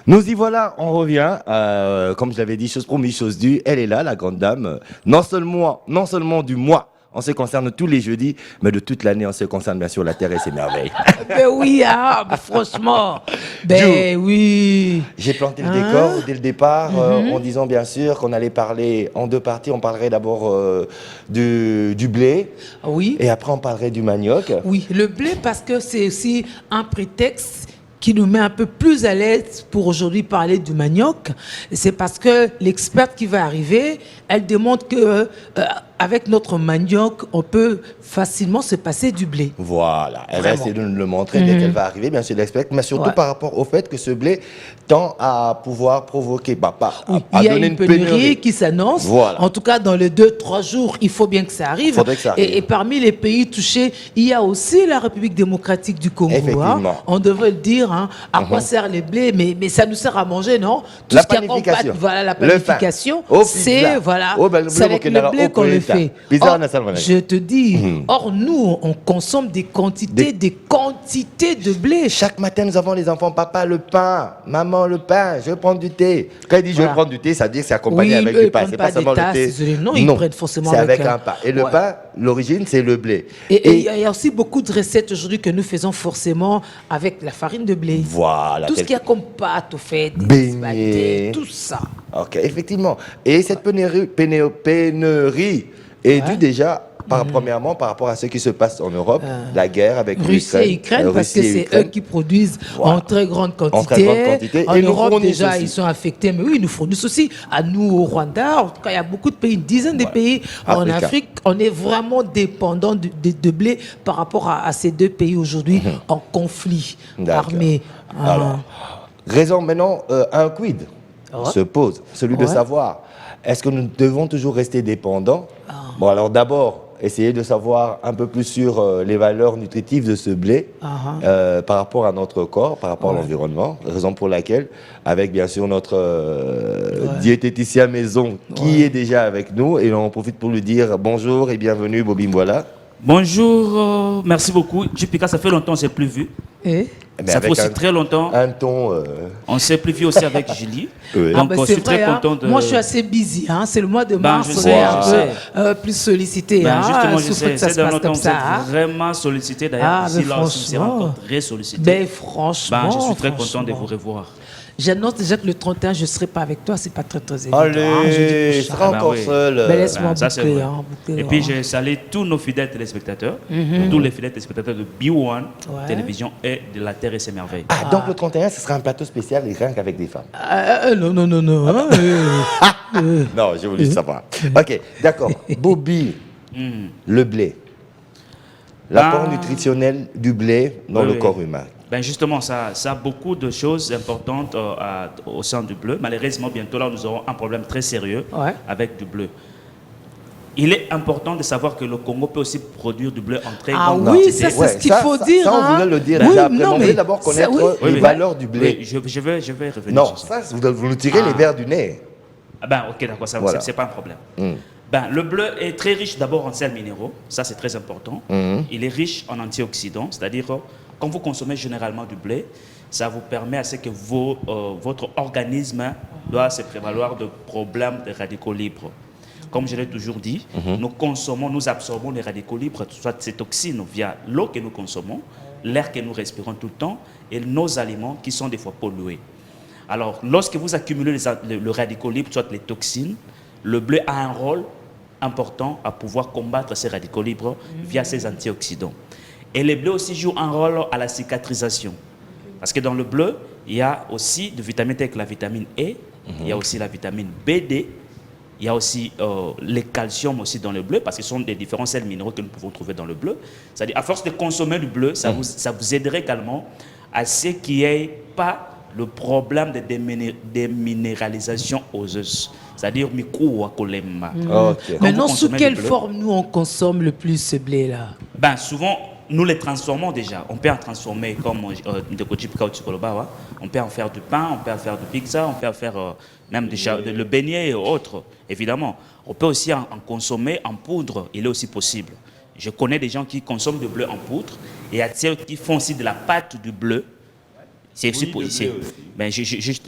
Nous y voilà, on revient. Comme je l'avais dit, chose promise, chose due. Elle est là, la grande dame. Non seulement du mois, on se concerne tous les jeudis, mais de toute l'année, on se concerne bien sûr la terre et ses merveilles. Ben oui, franchement. Ben Joe, oui. j'ai planté le Hein? décor dès le départ en disant bien sûr qu'on allait parler en deux parties. On parlerait d'abord du blé Oui. et après on parlerait du manioc. Oui, le blé, parce que c'est aussi un prétexte qui nous met un peu plus à l'aise pour aujourd'hui parler du manioc. Et c'est parce que l'experte qui va arriver, elle démontre que avec notre manioc, on peut facilement se passer du blé. Voilà, elle va Vraiment. essayer de nous le montrer dès qu'elle va arriver, bien sûr, l'expert, mais surtout Ouais. par rapport au fait que ce blé tend à pouvoir provoquer, Oui, à il y a donner une pénurie qui s'annonce. Voilà. En tout cas, dans les 2-3 jours, il faut bien que ça arrive. Faudrait que ça arrive. Et parmi les pays touchés, il y a aussi la République démocratique du Congo. Effectivement. On devrait le dire. À quoi sert les blés, mais ça nous sert à manger, non? Tout La ce qui accompagne, panification. voilà, la Le pain. panification, Au c'est pizza. voilà, Au blé c'est avec le Burkina, blé au qu'on le Koweïta. fait. Pizza Or, en Salvador. je te dis, or nous, on consomme des quantités de blé. Chaque matin, nous avons les enfants, papa, le pain, maman, le pain, je vais prendre du thé. Quand il dit je vais Voilà. prendre du thé, ça veut dire que c'est accompagné Oui, avec eux, du ils pain. prennent C'est pas pas seulement des le tasses, thé. désolé. Non, ils prennent forcément c'est avec avec un pain. Et le ouais. pain, l'origine, c'est le blé. Et il y a aussi beaucoup de recettes aujourd'hui que nous faisons forcément avec la farine de blé. Voilà. Tout ce tel qu'il y a comme pâte, au fait, des Beignets. spaghettis, tout ça. Ok, effectivement. Et cette pénurie est due déjà, premièrement, par rapport à ce qui se passe en Europe, la guerre avec Russie et Ukraine, parce que Russie et c'est Ukraine. eux qui produisent Voilà. en très grande quantité. En très grande quantité. En Et nous Europe, fournissent déjà, aussi. ils sont affectés. Mais oui, ils nous fournissent aussi. À nous, au Rwanda, en tout cas, il y a beaucoup de pays, une dizaine de Ouais. pays en Africains. Afrique. On est vraiment dépendant de blé par rapport à ces deux pays aujourd'hui en conflit D'accord. armé. Alors, raison maintenant, un quid Ouais. se pose, celui de Ouais. savoir, est-ce que nous devons toujours rester dépendants? Bon, alors d'abord, essayer de savoir un peu plus sur les valeurs nutritives de ce blé par rapport à notre corps, par rapport à l'environnement, raison pour laquelle, avec bien sûr notre diététicien maison qui est déjà avec nous, et on en profite pour lui dire bonjour et bienvenue, Bobim Voilà. Bonjour, merci beaucoup. Jupika, ça fait longtemps qu'on ne s'est plus vu. Et Mais Ça fait avec aussi très longtemps. un ton... On ne s'est plus vu aussi avec Julie. Oui. Donc, ben, je c'est suis très vrai, content de. Moi, je suis assez busy. C'est le mois de Ben, mars, je on sais, est un je peu plus sollicité. Justement, je Souffre sais, que ça ces se passe derniers temps, comme vous êtes ça. vraiment sollicité. D'ailleurs, ici, mais là aussi, vous êtes encore franchement. très sollicité. Ben, franchement. Je suis très content de franchement. vous revoir. J'annonce déjà que le 31, je ne serai pas avec toi. C'est pas très, très évident. Allez, jeudi je prochain. serai Ben encore oui. seul. Ben, laisse-moi Ça, c'est boucler. vrai. Boucler, Et puis, je salue tous nos fidèles téléspectateurs, tous les fidèles téléspectateurs de B1 Télévision et de La Terre et ses merveilles. Ah, donc le 31, ce sera un plateau spécial et rien qu'avec des femmes. Non, non, non, non. Non, j'ai voulu savoir. Ok, d'accord. Bobby, le blé. L'apport nutritionnel du blé dans Oui, le oui. corps humain. Ben justement, ça a beaucoup de choses importantes au sein du bleu. Malheureusement, bientôt là, nous aurons un problème très sérieux avec du bleu. Il est important de savoir que le Congo peut aussi produire du bleu en très grande oui, quantité. ça, c'est ce qu'il faut dire. Ça, on voulait le dire Oui, déjà après. non, On mais voulait d'abord ça, connaître oui. les Oui. valeurs du blé. Oui, je vais revenir Non, sur ça. ça, vous nous tirez les verres du nez. Ah ben, ok, d'accord, ça, Voilà. c'est pas un problème. Ben, le bleu est très riche d'abord en sels minéraux, ça c'est très important. Il est riche en antioxydants, c'est-à-dire quand vous consommez généralement du blé, ça vous permet à ce que votre organisme doit se prévaloir de problèmes de radicaux libres. Comme je l'ai toujours dit, nous absorbons les radicaux libres, soit ces toxines via l'eau que nous consommons, l'air que nous respirons tout le temps et nos aliments qui sont des fois pollués. Alors, lorsque vous accumulez le radicaux libre, soit les toxines, le blé a un rôle important à pouvoir combattre ces radicaux libres via ces antioxydants. Et le blé aussi joue un rôle à la cicatrisation. Parce que dans le bleu, il y a aussi de vitamines telles que la vitamine E, il y a aussi la vitamine BD, il y a aussi le calcium aussi dans le bleu, parce que ce sont des différents sels minéraux que nous pouvons trouver dans le bleu. C'est-à-dire, à force de consommer du bleu, ça vous aiderait également à ce qu'il n'y ait pas le problème de déminéralisation osseuse. C'est-à-dire, Ok. Maintenant, sous quelle forme nous on consomme le plus ce blé-là? Ben, souvent, nous les transformons déjà. On peut en transformer comme on peut en faire du pain, on peut en faire du pizza, on peut en faire même le beignet et autres, évidemment. On peut aussi en consommer en poudre, il est aussi possible. Je connais des gens qui consomment du bleu en poudre et il y a ceux qui font aussi de la pâte du bleu. Ben,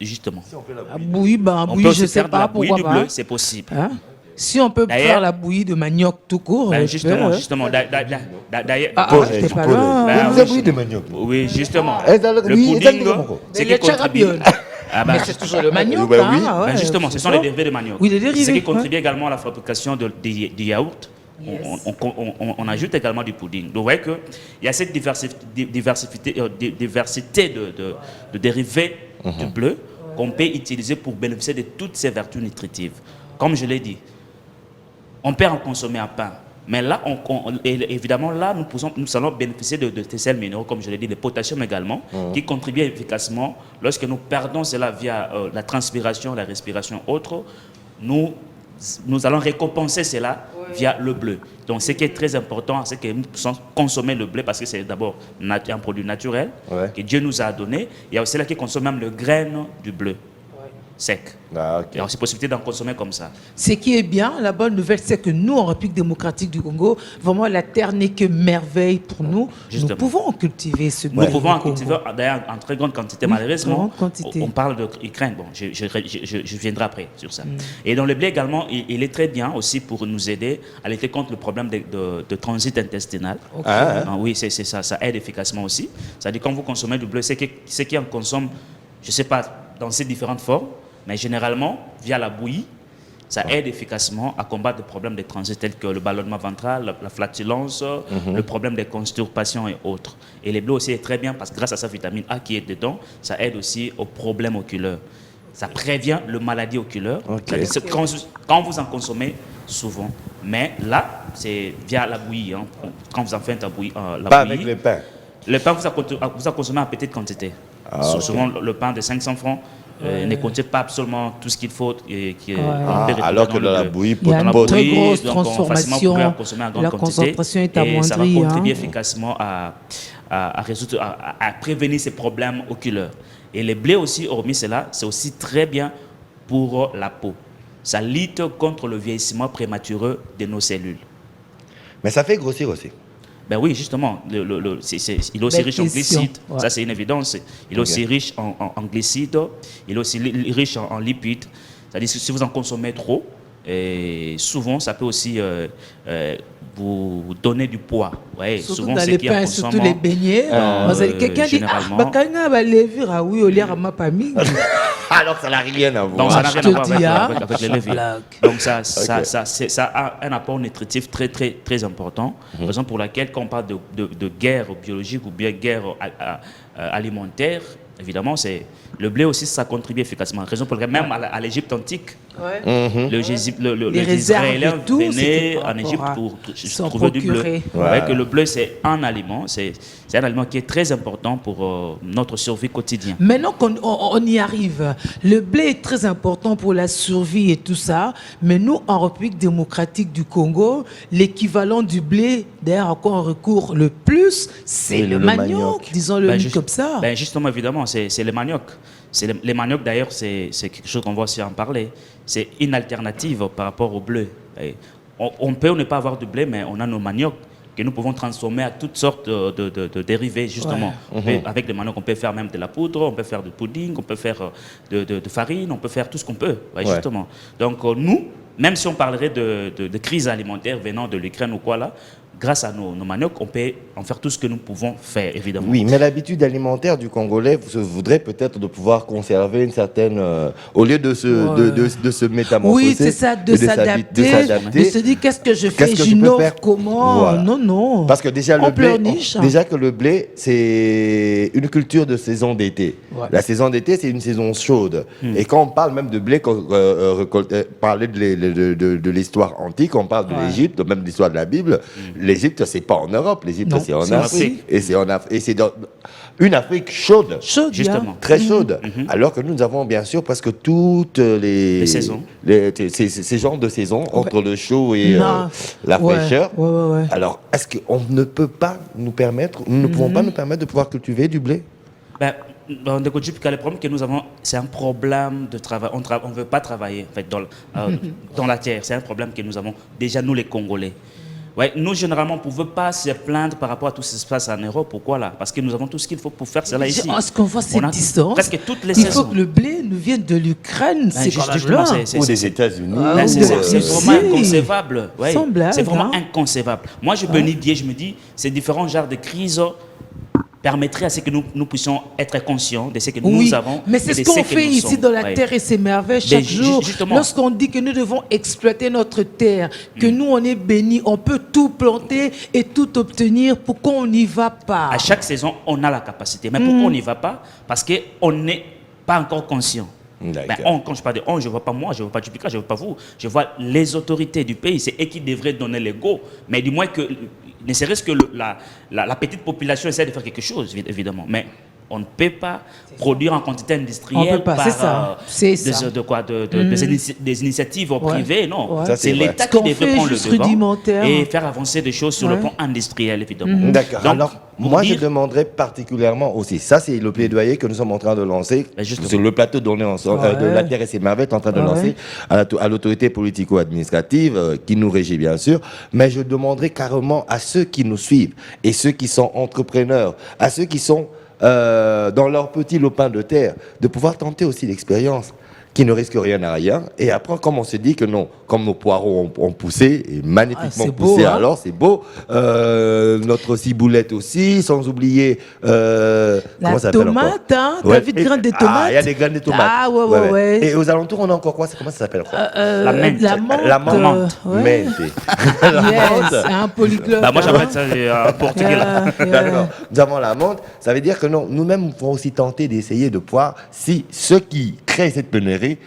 justement. La bouillie, On bouillie, peut je aussi sais faire de la pas bouillie pourquoi du bleu, pas. c'est possible. Hein? Si on peut D'ailleurs- faire la bouillie de manioc tout court, Ben, je justement, peux, justement. D'ailleurs, j'étais pas là. Ben, Vous avez de manioc. oui, justement. Eh, dans le- Le oui, pudding, exactement. c'est Mais qui les contribue. charabioles. Ah ben, Mais c'est toujours le manioc, oui, hein, oui. ouais, ben justement, ce c'est sont ça. les dérivés de manioc. Oui, les dérivés, C'est ce qui ouais. contribue également à la fabrication du yaourt. On ajoute également du pudding. Donc, vous voyez qu'il y a cette diversité de dérivés du bleu qu'on peut utiliser pour bénéficier de toutes ces vertus nutritives. Comme je l'ai dit, on peut en consommer un pain. Mais là, évidemment, là, nous allons bénéficier de sels minéraux, comme je l'ai dit, de potassium également, qui contribuent efficacement. Lorsque nous perdons cela via la transpiration, la respiration autre, nous allons récompenser cela via le bleu. Donc, ce qui est très important, c'est que nous puissions consommer le blé parce que c'est d'abord un produit naturel que Dieu nous a donné. Il y a aussi là qui consomment même le grain du bleu sec. Ah, Il y a aussi possibilité d'en consommer comme ça. Ce qui est bien, la bonne nouvelle, c'est que nous, en République démocratique du Congo, vraiment, la terre n'est que merveille pour nous. Justement. Nous pouvons cultiver ce blé. Nous pouvons en au Congo. cultiver d'ailleurs en très grande quantité, Oui, malheureusement. grande quantité. On parle de l'Ukraine, bon, je viendrai après sur ça. Et dans le blé également, il est très bien aussi pour nous aider à lutter contre le problème de transit intestinal. Ah, Oui, c'est ça, ça aide efficacement aussi. C'est-à-dire quand vous consommez du bleu, ceux qui en consomment, je ne sais pas, dans ces différentes formes, mais généralement, via la bouillie, ça aide efficacement à combattre des problèmes de transit tels que le ballonnement ventral, la flatulence, le problème des constipations et autres. Et le bleu aussi est très bien parce que grâce à sa vitamine A qui est dedans, ça aide aussi aux problèmes oculaires. Ça prévient le maladie oculaire. C'est quand vous en consommez souvent. Mais là, c'est via la bouillie. Hein. Quand vous en faites la bouillie. Pas avec le pain. Le pain, vous en consommez en petite quantité. Souvent, le pain de 500 francs ne contient pas absolument tout ce qu'il faut. Alors que dans la bouillie, Il y a une pot de très bouillie, grosse donc transformation. on consommer en grande La quantité, concentration est et ça va amoindrie. contribuer Hein. efficacement à prévenir ces problèmes oculaires. Et le blé aussi, hormis cela, c'est aussi très bien pour la peau. Ça lutte contre le vieillissement prématuré de nos cellules. Mais ça fait grossir aussi. Ben oui, justement, il est aussi Belle riche en question. glucides, Ouais. ça c'est une évidence. Il est aussi riche en glucides, il est aussi riche en lipides. C'est-à-dire que si vous en consommez trop, souvent ça peut aussi vous donner du poids. Ouais, Surtout souvent dans ceux les qui en pains, consomment, surtout les beignets. Quelqu'un dit, généralement. oui, au lait, ma famille. Alors ça n'a rien à voir. Donc ça n'a je rien à te voir dis, avec les leviers. blague. Donc ça a un apport nutritif très, très, très important. Raison pour laquelle quand on parle de guerre biologique ou bien guerre alimentaire, évidemment, le blé aussi, ça contribue efficacement. Raison pour laquelle même à l'Égypte antique, les réserves Israéliens et tout, venaient c'était par en Égypte rapport pour s'en trouver du bleu. procurer. Vous voyez que le bleu, c'est un aliment. C'est un aliment qui est très important pour notre survie quotidienne. Maintenant qu'on y arrive, le blé est très important pour la survie et tout ça, mais nous, en République démocratique du Congo, l'équivalent du blé, d'ailleurs, à quoi on recourt le plus, c'est le manioc, disons-le comme ça. Ben justement, évidemment, c'est le manioc. Les manioc, d'ailleurs, c'est quelque chose qu'on va aussi en parler. C'est une alternative par rapport au bleu. Et on peut ne pas avoir de blé, mais on a nos manioc que nous pouvons transformer à toutes sortes de dérivés, justement. Avec le manioc, on peut faire même de la poudre, on peut faire du pudding, on peut faire de farine, on peut faire tout ce qu'on peut, justement. Donc nous, même si on parlerait de crise alimentaire venant de l'Ukraine ou quoi là, grâce à nos manioc, on peut en faire tout ce que nous pouvons faire, évidemment. Oui, mais l'habitude alimentaire du Congolais voudrait peut-être de pouvoir conserver une certaine... au lieu de se métamorphoser... Oui, c'est ça, de s'adapter, de se dire qu'est-ce que je fais, j'innove comment. Voilà. Non. Parce que déjà, On pleurniche. déjà que le blé, c'est une culture de saison d'été. Ouais. La saison d'été, c'est une saison chaude. Et quand on parle même de blé, quand parler de l'histoire antique, on parle de l'Égypte, même de l'histoire de la Bible. L'Égypte, c'est pas en Europe, l'Égypte, c'est en Afrique. Et c'est dans une Afrique chaude. Chaude, justement. Très chaude. Alors que nous avons bien sûr presque toutes les saisons. Ces genres de saisons, entre le chaud et la fraîcheur. Ouais. Alors, est-ce qu'on ne peut pas nous permettre, nous ne pouvons pas nous permettre de pouvoir cultiver du blé? Ben, dans le problème que nous avons, c'est un problème de travail. On ne veut pas travailler en fait, dans la terre. C'est un problème que nous avons déjà, nous les Congolais. Ouais, nous, généralement, on ne pouvait pas se plaindre par rapport à tout ce qui se passe en Europe. Pourquoi là? Parce que nous avons tout ce qu'il faut pour faire cela ici. Est-ce qu'on voit cette On a distance? presque toutes les Il saisons. faut que le blé nous vienne de l'Ukraine. C'est quand même Justement, loin. Ou des États-Unis. Ben, c'est vraiment Si. inconcevable. Ouais. Sans blague, C'est vraiment hein. inconcevable. Moi, je bénis je me dis, ces différents genres de crises permettraient à ce que nous puissions être conscients de ce que Oui, nous avons. mais c'est et ce de qu'on que fait nous ici sommes. dans la Ouais. terre et ses merveilles chaque jour. Justement. Lorsqu'on dit que nous devons exploiter notre terre, que nous on est bénis, on peut tout planter et tout obtenir. Pourquoi on n'y va pas? À chaque saison, on a la capacité. Mais pourquoi on n'y va pas? Parce qu'on n'est pas encore conscient. D'accord. Ben, quand je parle de on, je ne vois pas moi, je ne vois pas Dupika, je ne vois pas vous. Je vois les autorités du pays. C'est eux qui devraient donner les go. Mais du moins que, ne serait-ce que la petite population essaie de faire quelque chose, évidemment. Mais on ne peut pas produire en quantité industrielle On peut pas, par c'est ça. C'est ça. des initiatives privées. Non, Ouais. Ça, c'est c'est vrai. l'État Ce qui qu'on devrait fait prendre le juste devant rudimentaire. et faire avancer des choses sur le Ouais. plan industriel, évidemment. D'accord. Donc, Alors, pour moi, dire- je demanderais particulièrement aussi, ça, c'est le plaidoyer que nous sommes en train de lancer Ben, justement. sur le plateau d'On est ensemble, Ouais. de la Terre et ses merveilles, est en train de Ouais. lancer à l'autorité politico-administrative, qui nous régit bien sûr, mais je demanderais carrément à ceux qui nous suivent et ceux qui sont entrepreneurs, à ceux qui sont dans leur petit lopin de terre, de pouvoir tenter aussi l'expérience, qui ne risque rien à rien. Et après, comme on se dit que non, comme nos poireaux ont poussé, et magnifiquement c'est beau, poussé, hein. alors c'est beau. Notre ciboulette aussi, sans oublier... La comment ça s'appelle tomate, hein? encore T'as vu de graines de tomates? Ah, il y a des graines de tomates. Ah, ouais. Et aux alentours, on a encore quoi? Comment ça s'appelle encore La menthe. La menthe. La menthe. ouais. Menthe. La menthe. Yes, un polyglot. Bah, moi, hein. j'appelle ça en portugais. là. D'accord. Nous avons la menthe. Ça veut dire que non, nous-mêmes, nous pouvons aussi tenter d'essayer de voir si ceux qui créent cette pénurie,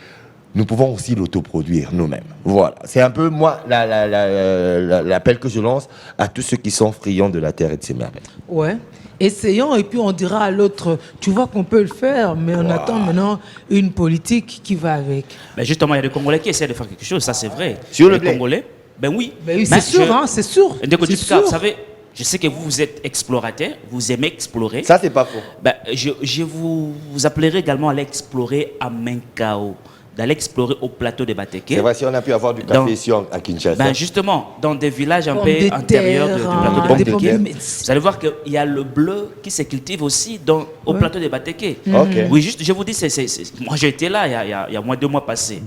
nous pouvons aussi l'autoproduire nous-mêmes. Voilà. C'est un peu, moi, l'appel que je lance à tous ceux qui sont friands de la terre et de ses merveilles. Ouais. Essayons et puis on dira à l'autre, tu vois qu'on peut le faire, mais on attend maintenant une politique qui va avec. Mais justement, il y a des Congolais qui essaient de faire quelque chose, ça c'est vrai. Sur le les blé. Congolais, ben oui. Ben oui, Mais c'est sûr, hein, c'est sûr. De côté C'est du cas, sûr. vous savez, je sais que vous êtes explorateur, vous aimez explorer. Ça, c'est pas faux. Ben, je vous appellerai également à aller explorer à Menkao, d'aller explorer au plateau de Bateke. C'est vrai, si on a pu avoir du café Dans- ici à Kinshasa. Ben justement, dans des villages un Pommes peu de antérieurs terre, du hein, plateau de pommes de Bateke, terre. vous allez voir qu'il y a le bleu qui se cultive aussi au plateau de Bateke. Ok. Oui, juste, je vous dis, moi j'étais là il y a moins de 2 mois passés.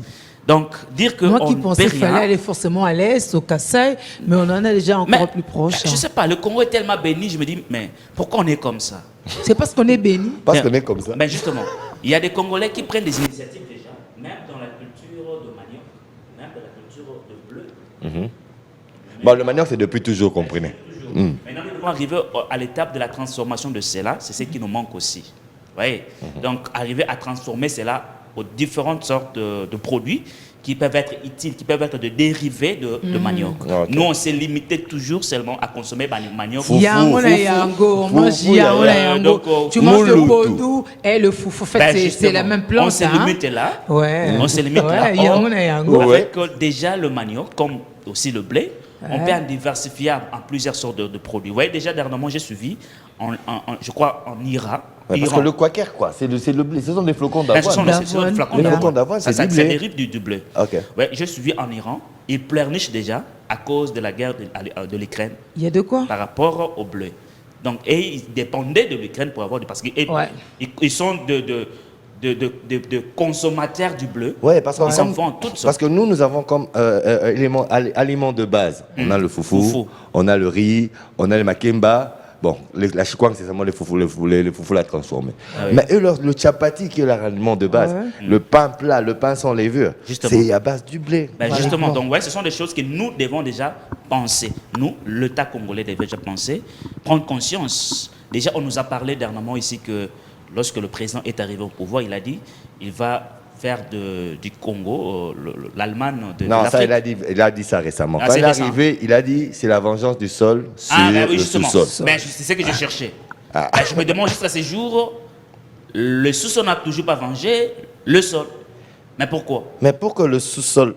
Donc, dire que Moi on qui ne pensais peut qu'il fallait rien. aller forcément à l'est, au Kassai, mais on en a déjà encore plus proche. Je sais pas, le Congo est tellement béni, je me dis, mais pourquoi on est comme ça? C'est parce qu'on est béni. Parce Ben, qu'on est comme ça. Ben justement, il y a des Congolais qui prennent des initiatives déjà, même dans la culture de manioc, même dans la culture de bleu. Bon, le manioc, c'est depuis toujours, comprenez. Maintenant, nous devons arriver à l'étape de la transformation de cela, c'est ce qui nous manque aussi. Vous voyez? Donc, arriver à transformer cela aux différentes sortes de produits qui peuvent être utiles, qui peuvent être de dérivés de manioc. Ok. Nous, on s'est limité toujours seulement à consommer manioc. Foufou, Yango na foufou, yango, on foufou, mange yango na yango. donc, Tu manges le mouloutou. podou et le foufou. En fait, Ben, c'est justement, la même plante. on se hein. limite là. Ouais. On se limite là. Ouais, yango na yango. Ouais. Avec déjà le manioc, comme aussi le blé, on peut en diversifier en plusieurs sortes de produits. Vous voyez, déjà, dernièrement, j'ai suivi, je crois, en Iran. Ouais, parce Iran. que le quaker, quoi, c'est le blé. Ce sont des flocons Ben, ce sont d'avoine. des- ce sont des flacons Les d'avoine. flocons d'avoine, c'est Ça du blé. dérive du blé. Ok. Ouais, j'ai suivi en Iran. Ils pleurnichent déjà à cause de la guerre de l'Ukraine Il y a de quoi? par rapport au blé. Donc, et ils dépendaient de l'Ukraine pour avoir parce qu'ils Ouais. ils sont de consommateurs du blé. Ouais, parce Ils en que font en toutes sortes. parce que nous avons comme aliments de base. On a le foufou, Foufou. on a le riz, on a le makemba. Bon, la chikwang, c'est seulement les foufous la transformés. Ah oui. Mais eux, le chapati, qui est leur aliment de base, Ouais. le pain plat, le pain sans levure, Justement. c'est à base du blé. Ben Voilà. justement, donc ouais, ce sont des choses que nous devons déjà penser. Nous, l'État congolais devait déjà penser, prendre conscience. Déjà, on nous a parlé dernièrement ici que lorsque le président est arrivé au pouvoir, il a dit il va faire du Congo l'Allemagne de Non, ça, l'Afrique. il a dit ça récemment. Ah, Quand c'est il est récent. arrivé, il a dit c'est la vengeance du sol sur Ah, ben oui, le justement. sous-sol. Ben, c'est ce que je cherchais. Ah. Ben, je me demande jusqu'à ce jour, le sous-sol n'a toujours pas vengé le sol. Mais pourquoi? Mais pour que le sol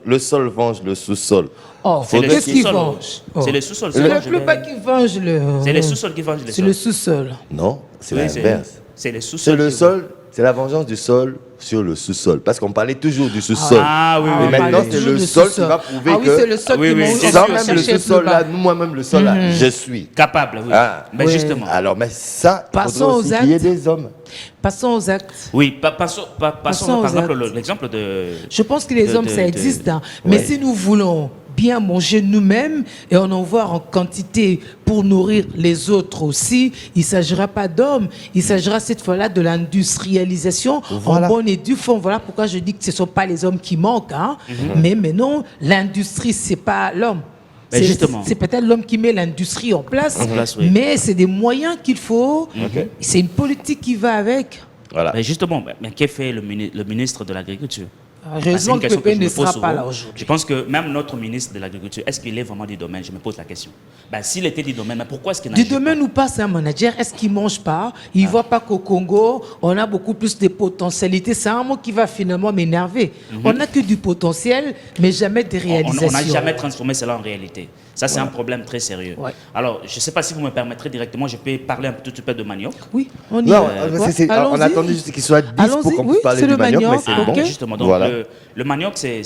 venge le sous-sol, Oh, C'est le qu'est-ce qu'il sous-sol. venge? Oh. C'est le sous-sol. Ce n'est plus pas qui venge le. C'est le sous-sol qui venge le C'est sol. le sous-sol. non, c'est Oui, l'inverse. c'est le sous-sol. C'est le qui- sol, c'est la vengeance du sol sur le sous-sol. Parce qu'on parlait toujours du sous-sol. Ah oui, Et oui. maintenant, c'est toujours le du sol qui sous-sol. va prouver Ah oui, que c'est le sol Oui, qui oui, monte. c'est sans sûr, même c'est le chercher sous-sol plus là, bas. moi-même le sol là, je suis. Capable, oui. Ah. Ben Oui. justement. Alors, mais ça, il Passons faudrait aussi aux qu'il y ait actes. des hommes. Passons aux actes. Oui, passons Passons par aux exemple actes. l'exemple de... Je pense que les hommes, ça existe. Hein. Mais Ouais. si nous voulons bien manger nous-mêmes et en avoir en quantité pour nourrir les autres aussi, il ne s'agira pas d'hommes. Il s'agira cette fois-là de l'industrialisation Voilà. en bonne et due forme. Voilà pourquoi je dis que ce ne sont pas les hommes qui manquent. Hein. Mais non, l'industrie, ce n'est pas l'homme. Mais justement. C'est peut-être l'homme qui met l'industrie en place, oui. mais c'est des moyens qu'il faut. C'est une politique qui va avec. Voilà. Ben justement, mais qu'est fait le ministre de l'Agriculture? Heureusement C'est une que question Pépé je ne me pose sera souvent. pas là aujourd'hui. Je pense que même notre ministre de l'Agriculture, est-ce qu'il est vraiment du domaine? Je me pose la question. Ben, s'il était du domaine, mais pourquoi est-ce qu'il Du n'agit pas? domaine ou pas, c'est un manager. Est-ce qu'il ne mange pas? Il ne voit pas qu'au Congo, on a beaucoup plus de potentialités. C'est un mot qui va finalement m'énerver. On n'a que du potentiel, mais jamais de On réalisation. n'a jamais transformé cela en réalité. Ça, c'est un problème très sérieux. Ouais. Alors, je ne sais pas si vous me permettrez directement, je peux parler un tout petit peu de manioc. Oui, on y Non, va. on Allons-y. attendait juste qu'il soit 10 pour Allons-y, qu'on oui, puisse parler c'est du le manioc, mais manioc, c'est ok. bon. Justement, donc Voilà. le manioc, c'est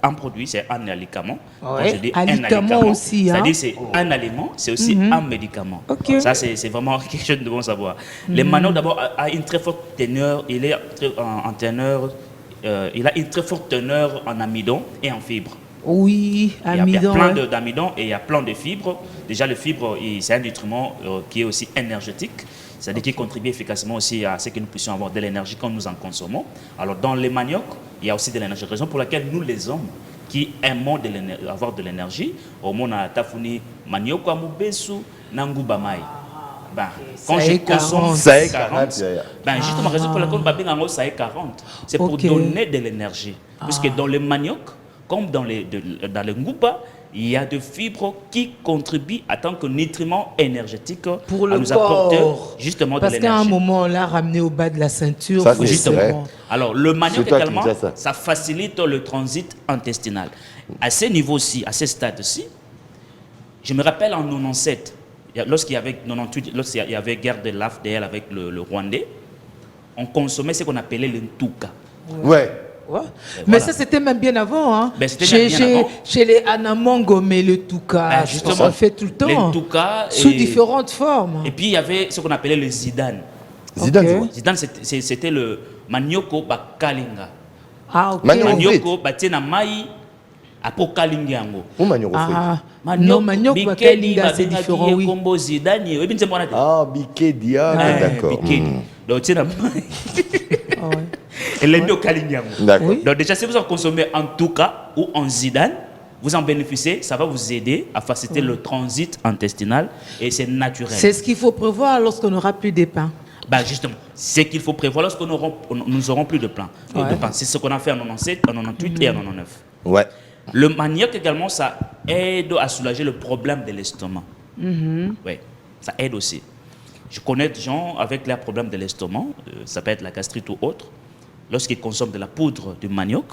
un produit, c'est un alicament. Quand Ouais, je dis alicament aussi, hein. c'est-à-dire c'est un aliment, c'est aussi un médicament. Ok. Ça, c'est vraiment quelque chose de bon savoir. Le manioc, d'abord, a une très forte teneur, il est en teneur, il a une très forte teneur en amidon et en fibres. Oui, Il y a amidon. plein ouais. d'amidon et il y a plein de fibres. Déjà, le fibre, c'est un nutriment qui est aussi énergétique, c'est-à-dire qui contribue efficacement aussi à ce que nous puissions avoir de l'énergie quand nous en consommons. Alors, dans les maniocs, il y a aussi de l'énergie. Raison pour laquelle nous, les hommes, qui aimons avoir de l'énergie, au monde à Tafuni, manioc à Mubesu, Nanguba Mai. Ben, quand Ça je est consomme 40. Ça est 40, 40, ben justement, raison pour laquelle on va ça est 40. C'est pour Ok. donner de l'énergie. Puisque dans le manioc, comme dans les nguba, il y a des fibres qui contribuent en tant que nutriments énergétiques Pour le à nous apporter corps. justement Parce de qu'à un l'énergie. moment, on l'a ramené au bas de la ceinture. Ça, faut c'est justement- vrai. Alors, le manioc C'est toi qui également, disais ça. ça facilite le transit intestinal. À ce niveau-ci, à ce stade-ci, je me rappelle en 97, lorsqu'il y avait 98, lorsqu'il y avait guerre de l'AFDL avec le Rwandais, on consommait ce qu'on appelait le ntuka. Ouais. Ouais. Mais voilà. ça, c'était même bien avant. Hein. Ben, c'était chez, bien chez- avant. chez les Anamongo, mais le Touka, Ben, justement, on le fait tout le temps. les Ntuka Sous et- différentes formes. Et puis, il y avait ce qu'on appelait le Zidane. Zidane, Ok. c'est quoi? Zidane, c'était le manioko bakalinga. Ah, ok. Manioc. Manioko batina mai apo kalinga yango. Ou manioc au fruit. Ah, non, manioc bakalinga, c'est différent, oui. Kombo Zidane, et puis, c'est Ah, biquet dia, d'accord. Donc, tu sais, Ah, ouais. et les deux kalinga yango. D'accord. Oui. Donc, déjà, si vous en consommez en Touka ou en Zidane, vous en bénéficiez, ça va vous aider à faciliter le transit intestinal et c'est naturel. C'est ce qu'il faut prévoir lorsqu'on n'aura plus de pain. Bah justement, c'est qu'il faut prévoir lorsque nous aurons plus de pain. Ouais. De pain. C'est ce qu'on a fait en 97, en 98 et en 99. Ouais. Le manioc également, ça aide à soulager le problème de l'estomac. Oui, ça aide aussi. Je connais des gens avec leurs problèmes de l'estomac, ça peut être la gastrite ou autre. Lorsqu'ils consomment de la poudre de manioc,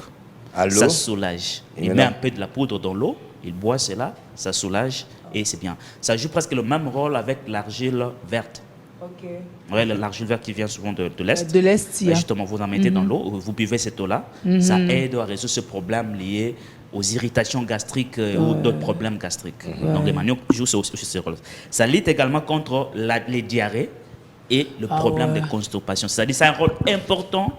À l'eau. ça soulage. Et Il met maintenant- un peu de la poudre dans l'eau, il boit cela, ça soulage et c'est bien. Ça joue presque le même rôle avec l'argile verte. Ouais, l'argile verte qui vient souvent de l'Est. De l'Est, il y a. Justement, vous en mettez dans l'eau, vous buvez cette eau-là, ça aide à résoudre ce problème lié aux irritations gastriques ou d'autres problèmes gastriques. Donc, le manioc joue aussi ce rôle. Ça lutte également contre les diarrhées et le problème de constipation. C'est-à-dire, c'est un rôle important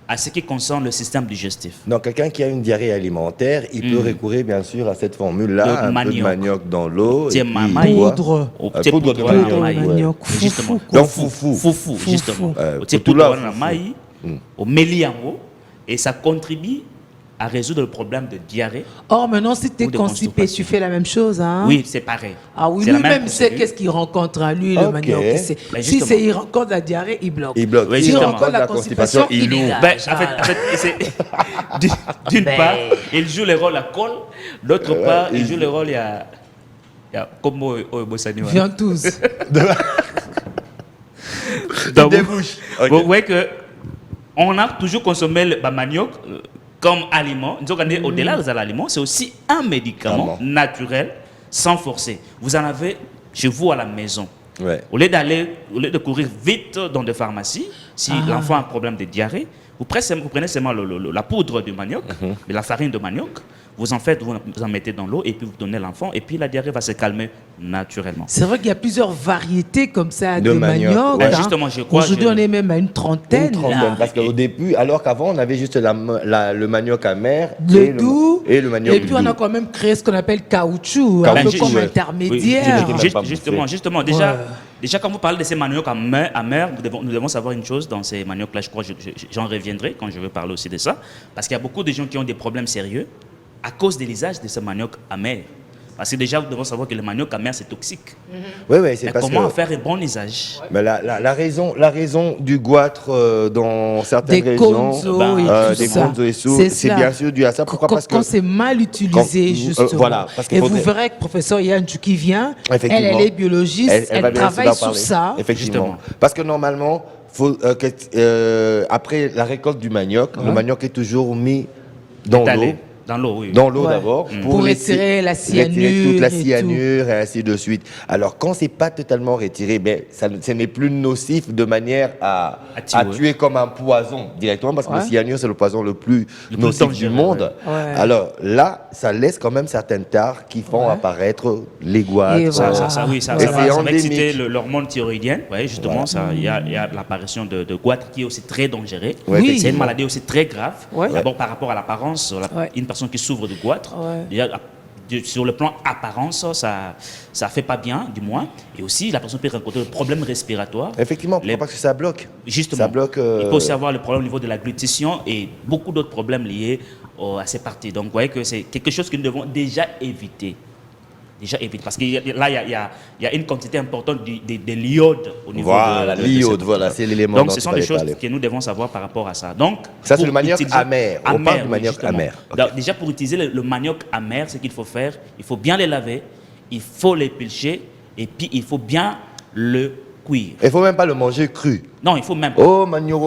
à ce qui concerne le système digestif. Donc, quelqu'un qui a une diarrhée alimentaire, il peut recourir bien sûr à cette formule-là, Le un peu de manioc. manioc dans l'eau. Tiens, et puis, maman, il boit. Poudre. Poudre de voilà, manioc. maï. manioc. Justement. Foufou, Donc, foufou. Foufou, justement. Tout Poudre là, wana na foufou. maï, au méliango, et ça contribue à résoudre le problème de diarrhée. Or, maintenant, si tu es Ou de constipé, constipation. tu fais la même chose. Hein? Oui, c'est pareil. Ah oui, C'est la même lui-même sait procédure. qu'est-ce qu'il rencontre, hein, lui, le Ok. manioc. il sait. Ben, Si justement. il rencontre la diarrhée, il bloque. Il bloque. Oui, S'il justement. rencontre la constipation, il ouvre. Ben, en fait, d'une part, il joue le rôle à col, d'autre part, il joue le rôle comme au Bossani. Viens tous. Donc, débouche. Ok. vous voyez que on a toujours consommé le manioc comme aliment. Nous avons au-delà de l'aliment, c'est aussi un médicament Vraiment. naturel, sans forcer. Vous en avez chez vous à la maison. Ouais. Au lieu de courir vite dans des pharmacies, si l'enfant a un problème de diarrhée, vous prenez seulement la poudre de manioc, de la farine de manioc, vous en mettez dans l'eau et puis vous donnez à l'enfant et puis la diarrhée va se calmer naturellement. C'est vrai qu'il y a plusieurs variétés comme ça De de manioc. manioc. Ouais. Justement, je crois, Aujourd'hui, on est même à une trentaine. là. Parce qu'au début, alors qu'avant, on avait juste le manioc amer Le doux. et le manioc Et puis, on a doux. quand même créé ce qu'on appelle caoutchouc, un peu Caoutchouc, comme ouais. intermédiaire. Oui, Justement, déjà quand vous parlez de ces maniocs amers, nous devons savoir une chose dans ces maniocs-là, je crois, j'en reviendrai quand je vais parler aussi de ça, parce qu'il y a beaucoup de gens qui ont des problèmes sérieux à cause de l'usage de ce manioc amer. Parce que déjà, nous devons savoir que le manioc amer, c'est toxique. Oui, c'est Mais parce comment que faire un bon usage? mais la raison du goitre dans certaines Des régions, gonzo et tout des ça. gonzo et sous, C'est c'est ça. bien sûr dû à ça. Pourquoi? Parce que Quand c'est mal utilisé, quand- justement. voilà, parce qu'il et vous faudrait- verrez que professeur Yann qui vient, Effectivement. elle est biologiste, va elle bien travaille d'en sur parler. ça. Effectivement. Justement. Parce que normalement, après la récolte du manioc, le manioc est toujours mis dans Étalé. l'eau. Dans l'eau, oui. Dans l'eau Ouais. d'abord. Pour retirer la cyanure toute la et tout. cyanure et ainsi de suite. Alors quand c'est pas totalement retiré, ben, ce n'est plus nocif de manière à tuer comme un poison directement parce que le cyanure c'est le poison le plus nocif du monde. Ouais. Alors là, ça laisse quand même certaines tares qui font apparaître les goitres. Et voilà. Ça Et va c'est exciter endémique. l'hormone thyroïdienne. Ouais, justement, il y a l'apparition de goitre qui est aussi très dangereux. Ouais, Oui. C'est une maladie aussi très grave. Ouais. D'abord par rapport à l'apparence, une personne qui souffre de goitre, Ouais. déjà, sur le plan apparence, ça fait pas bien, du moins. Et aussi, la personne peut rencontrer des problèmes respiratoires. Effectivement, parce que ça bloque. Justement. Ça bloque. Il peut aussi avoir le problème au niveau de la glutition et beaucoup d'autres problèmes liés à ces parties. Donc, vous voyez que c'est quelque chose que nous devons déjà éviter. Parce que là, il y a une quantité importante de l'iode au niveau Voilà, de l'iode, cette- voilà, c'est l'élément Donc, dont ce il sont des fallait choses parler. que nous devons savoir par rapport à ça. Donc, Ça, c'est pour le manioc utiliser- amer. On parle du oui, manioc justement. amer. Ok. Donc, déjà, pour utiliser le manioc amer, ce qu'il faut faire, il faut bien les laver, il faut les pilcher et puis il faut bien le cuire. Il ne faut même pas le manger cru. Non, il faut même pas. Oh, manioc,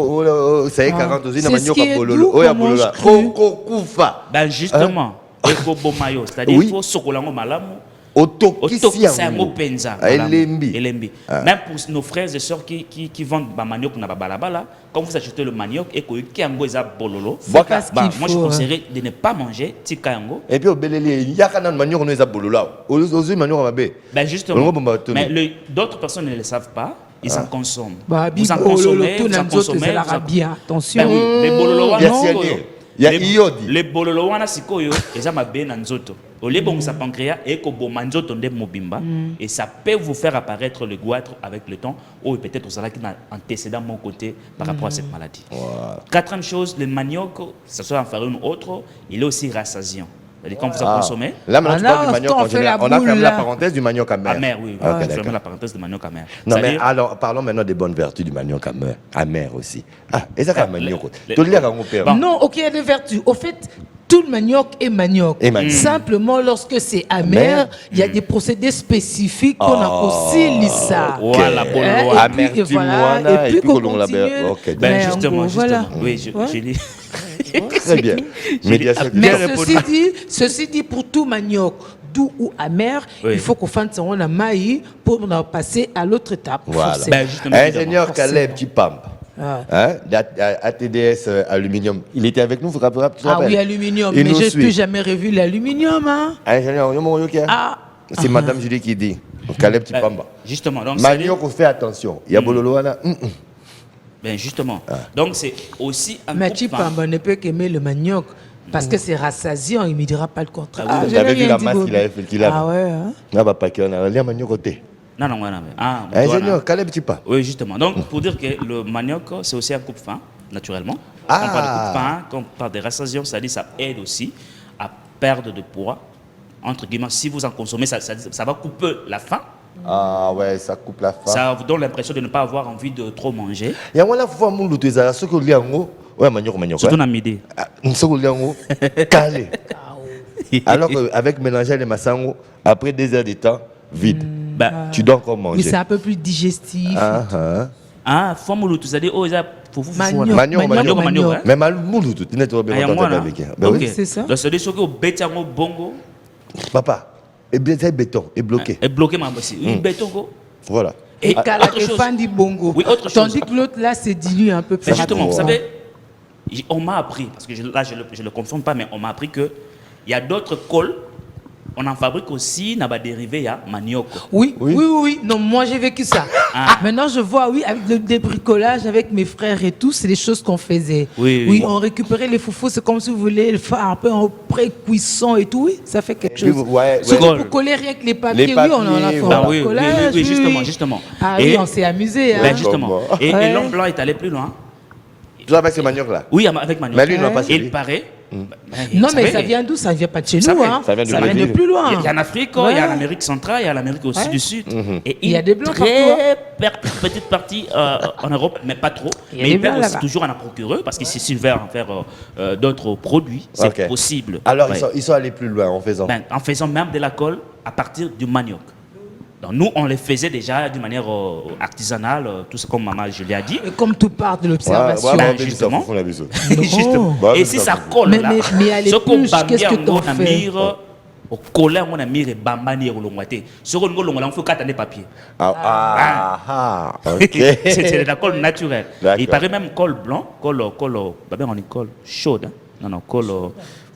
ça y est, 40 aussi, C'est manioc ce qui est à doux bololo. Oh, qu'on ya mange bololo. cru. Koufa. Ben justement, il faut bon maillot, c'est-à-dire Oui. il faut sokolango malamu. Otokisi Otoko penza. Elembi. Elembi. Même pour nos frères et sœurs qui vendent ba manioc na balabala, quand vous achetez le manioc et que qui yango eza bololo, C'est pas ce qu'il moi je faut, conseillerais de ne pas manger tika yango. Et puis au belele, il y a quand même manioc no eza bololo. Aux manioc mabe. Ben justement. Bololo bomba tonu. Mais d'autres personnes ne le savent pas, ils en consomment. Bah, Vous en bibololo, consommez, tout vous en nanzo, consommez. c'est la vous en- rabia. Attention. Ben oui, les bololo wana Il y a sikoyo. cyanure. Il y a iode. Les bololo wana sikoyo, eza mabe na nzoto. Au lieu de sa pancréas et que boma nzoto nde mobimba et ça peut vous faire apparaître le goitre avec le temps ou peut-être ça qui n'a antécédent mon côté par rapport à cette maladie. Quatrième chose, le manioc, que ce soit en farine ou autre, il est aussi rassasiant. C'est-à-dire quand vous en consommez, Là, maintenant, tu Ah, parles du non, manioc quand en on fait général. la On a fermé boule, la là. parenthèse du manioc amer. amer, oui. Ok, Je ferme d'accord. la parenthèse de manioc amer. Non, mais C'est-à-dire- alors, parlons maintenant des bonnes vertus du manioc amer aussi. Ah, et ça, c'est un manioc. le- Tu le lis à mon père. Bon. Non, ok, il y a des vertus. Au fait, tout le manioc est manioc. Et manioc. Simplement, lorsque c'est Amer. amer, il y a des procédés spécifiques qu'on a aussi ça. Voilà, bololo. Et Amertume puis, voilà, wana, et puis puis qu'on qu'on la continue. ok, Ben Mais en justement, gros, voilà. Oui, Ouais. je lis. Très bien. Médiation. Mais Bien répondu. ceci dit, pour tout manioc, doux ou amer, Oui. il faut qu'on fasse on a maï pour passer à l'autre étape. Voilà. forcément. Ben, justement, Ingénieur Forcément. Caleb Chipamp, Ah. hein, ATDS Aluminium, il était avec nous, vous vous rappelez? Tu te Ah rappelles? oui, aluminium. Il Mais nous je n'ai suit. plus jamais revu l'aluminium. Hein. Ingénieur, Ah. c'est Madame Julie qui dit. Caleb Chipamba. Justement, donc c'est- Manioc, on fait attention. Il y a Bololo wana. ben justement. Donc c'est aussi un Mais groupe tu femme. ne peut qu'aimer le manioc parce que c'est rassasiant, il ne me dira pas le contraire. Ah oui, je vous avez n'ai vu rien la dit, masse Bob. qu'il avait fait, qu'il avait. Ah ouais. Hein? Ah bah pas qu'on a. Il y a Manioc côté. Non, non, non. Ah, Ingénieur Caleb Chipa. oui, justement. Donc, pour dire que le manioc, c'est aussi un coupe fin, naturellement. Ah. Quand on parle de coupe fin, quand on parle de rassasiation, c'est-à-dire ça aide aussi à perdre de poids. Entre guillemets, si vous en consommez, ça va couper la faim. Ah ouais, ça coupe la faim. Ça vous donne l'impression de ne pas avoir envie de trop manger. Il y a un fois où tu as ce que tu as ouais, Manioc. Surtout dans midi. Ce que tu as calé. Alors qu'avec mélanger les massango, après 2 heures de temps, vide. Ben, Tu dois encore Oui, manger. c'est un peu plus digestif. forme tu as dit, oh, ça, faut Manioc, Manioc, manioc, manioc, hein. Mais Malmoulou, tu n'es pas Ah, y a bien moi, là. avec. Ben oui. C'est ça. Donc, c'est-à-dire que au bétiango bongo Papa, et bien c'est béton, est bloqué. est bloqué, ma aussi. Oui, béton, go. Voilà. Et Kala autre chose. Fandi Bongo. Oui, autre chose. Tandis que l'autre là, c'est dilué un peu plus. Mais justement, vous rapidement. savez, on m'a appris, parce que là, je ne le confirme pas, mais on m'a appris qu'il y a d'autres cols, on en fabrique aussi, n'a pas dérivé, il y a manioc. Oui, oui, oui, oui. Non, moi j'ai vécu ça. Ah. Maintenant je vois, oui, avec le débricolage avec mes frères et tout, c'est des choses qu'on faisait. Oui. On récupérait les foufous, c'est comme si vous voulez le faire un peu en pré-cuisson et tout, oui, ça fait quelque chose. Ouais, Surtout ouais. pour coller rien que les papiers, Les oui, on en a fait papiers, un voilà. oui, collage. oui, justement. Ah Et- oui, on s'est amusé. Hein. Ben, justement. Et Ouais. l'homme blanc est allé plus loin. Tu vois, avec ce manioc-là. Oui, avec manioc. Mais lui, il n'a pas Et suivi. il paraît. Non, vous mais savez, ça vient d'où? Ça vient pas de chez Ça nous, vient- hein. ça vient du Ça vient de Brésil. plus loin. Il y a en Afrique, il y a en Ouais. Amérique centrale, il y a en Amérique aussi Ouais. du Sud. Et Il y a des blancs très petite partie en Europe, mais pas trop. Il y a Mais des il perd blancs aussi là-bas. toujours en procurer parce qu'il s'est vers en faire d'autres produits. C'est Ok. possible. Alors, Ouais. ils sont allés plus loin en faisant. Ben, en faisant même de la colle à partir du manioc. Donc nous, on les faisait déjà d'une manière artisanale, tout ce comme maman Julie a dit. Et comme tout part de l'observation. Ouais, Ben, ouais, justement. on a vu ça. Justement. Bah, Et mais si ça ça va. colle Mais- là, mais à ce qu'on l'épluche, qu'est-ce que t'en bambia fais? au collet on a mis bambani au longwate. Ce qu'on a il faut 4 années papier. Ok. C'est de la colle naturelle. D'accord. Il paraît même colle blanc, colle, on dit colle chaude, hein. Non, colle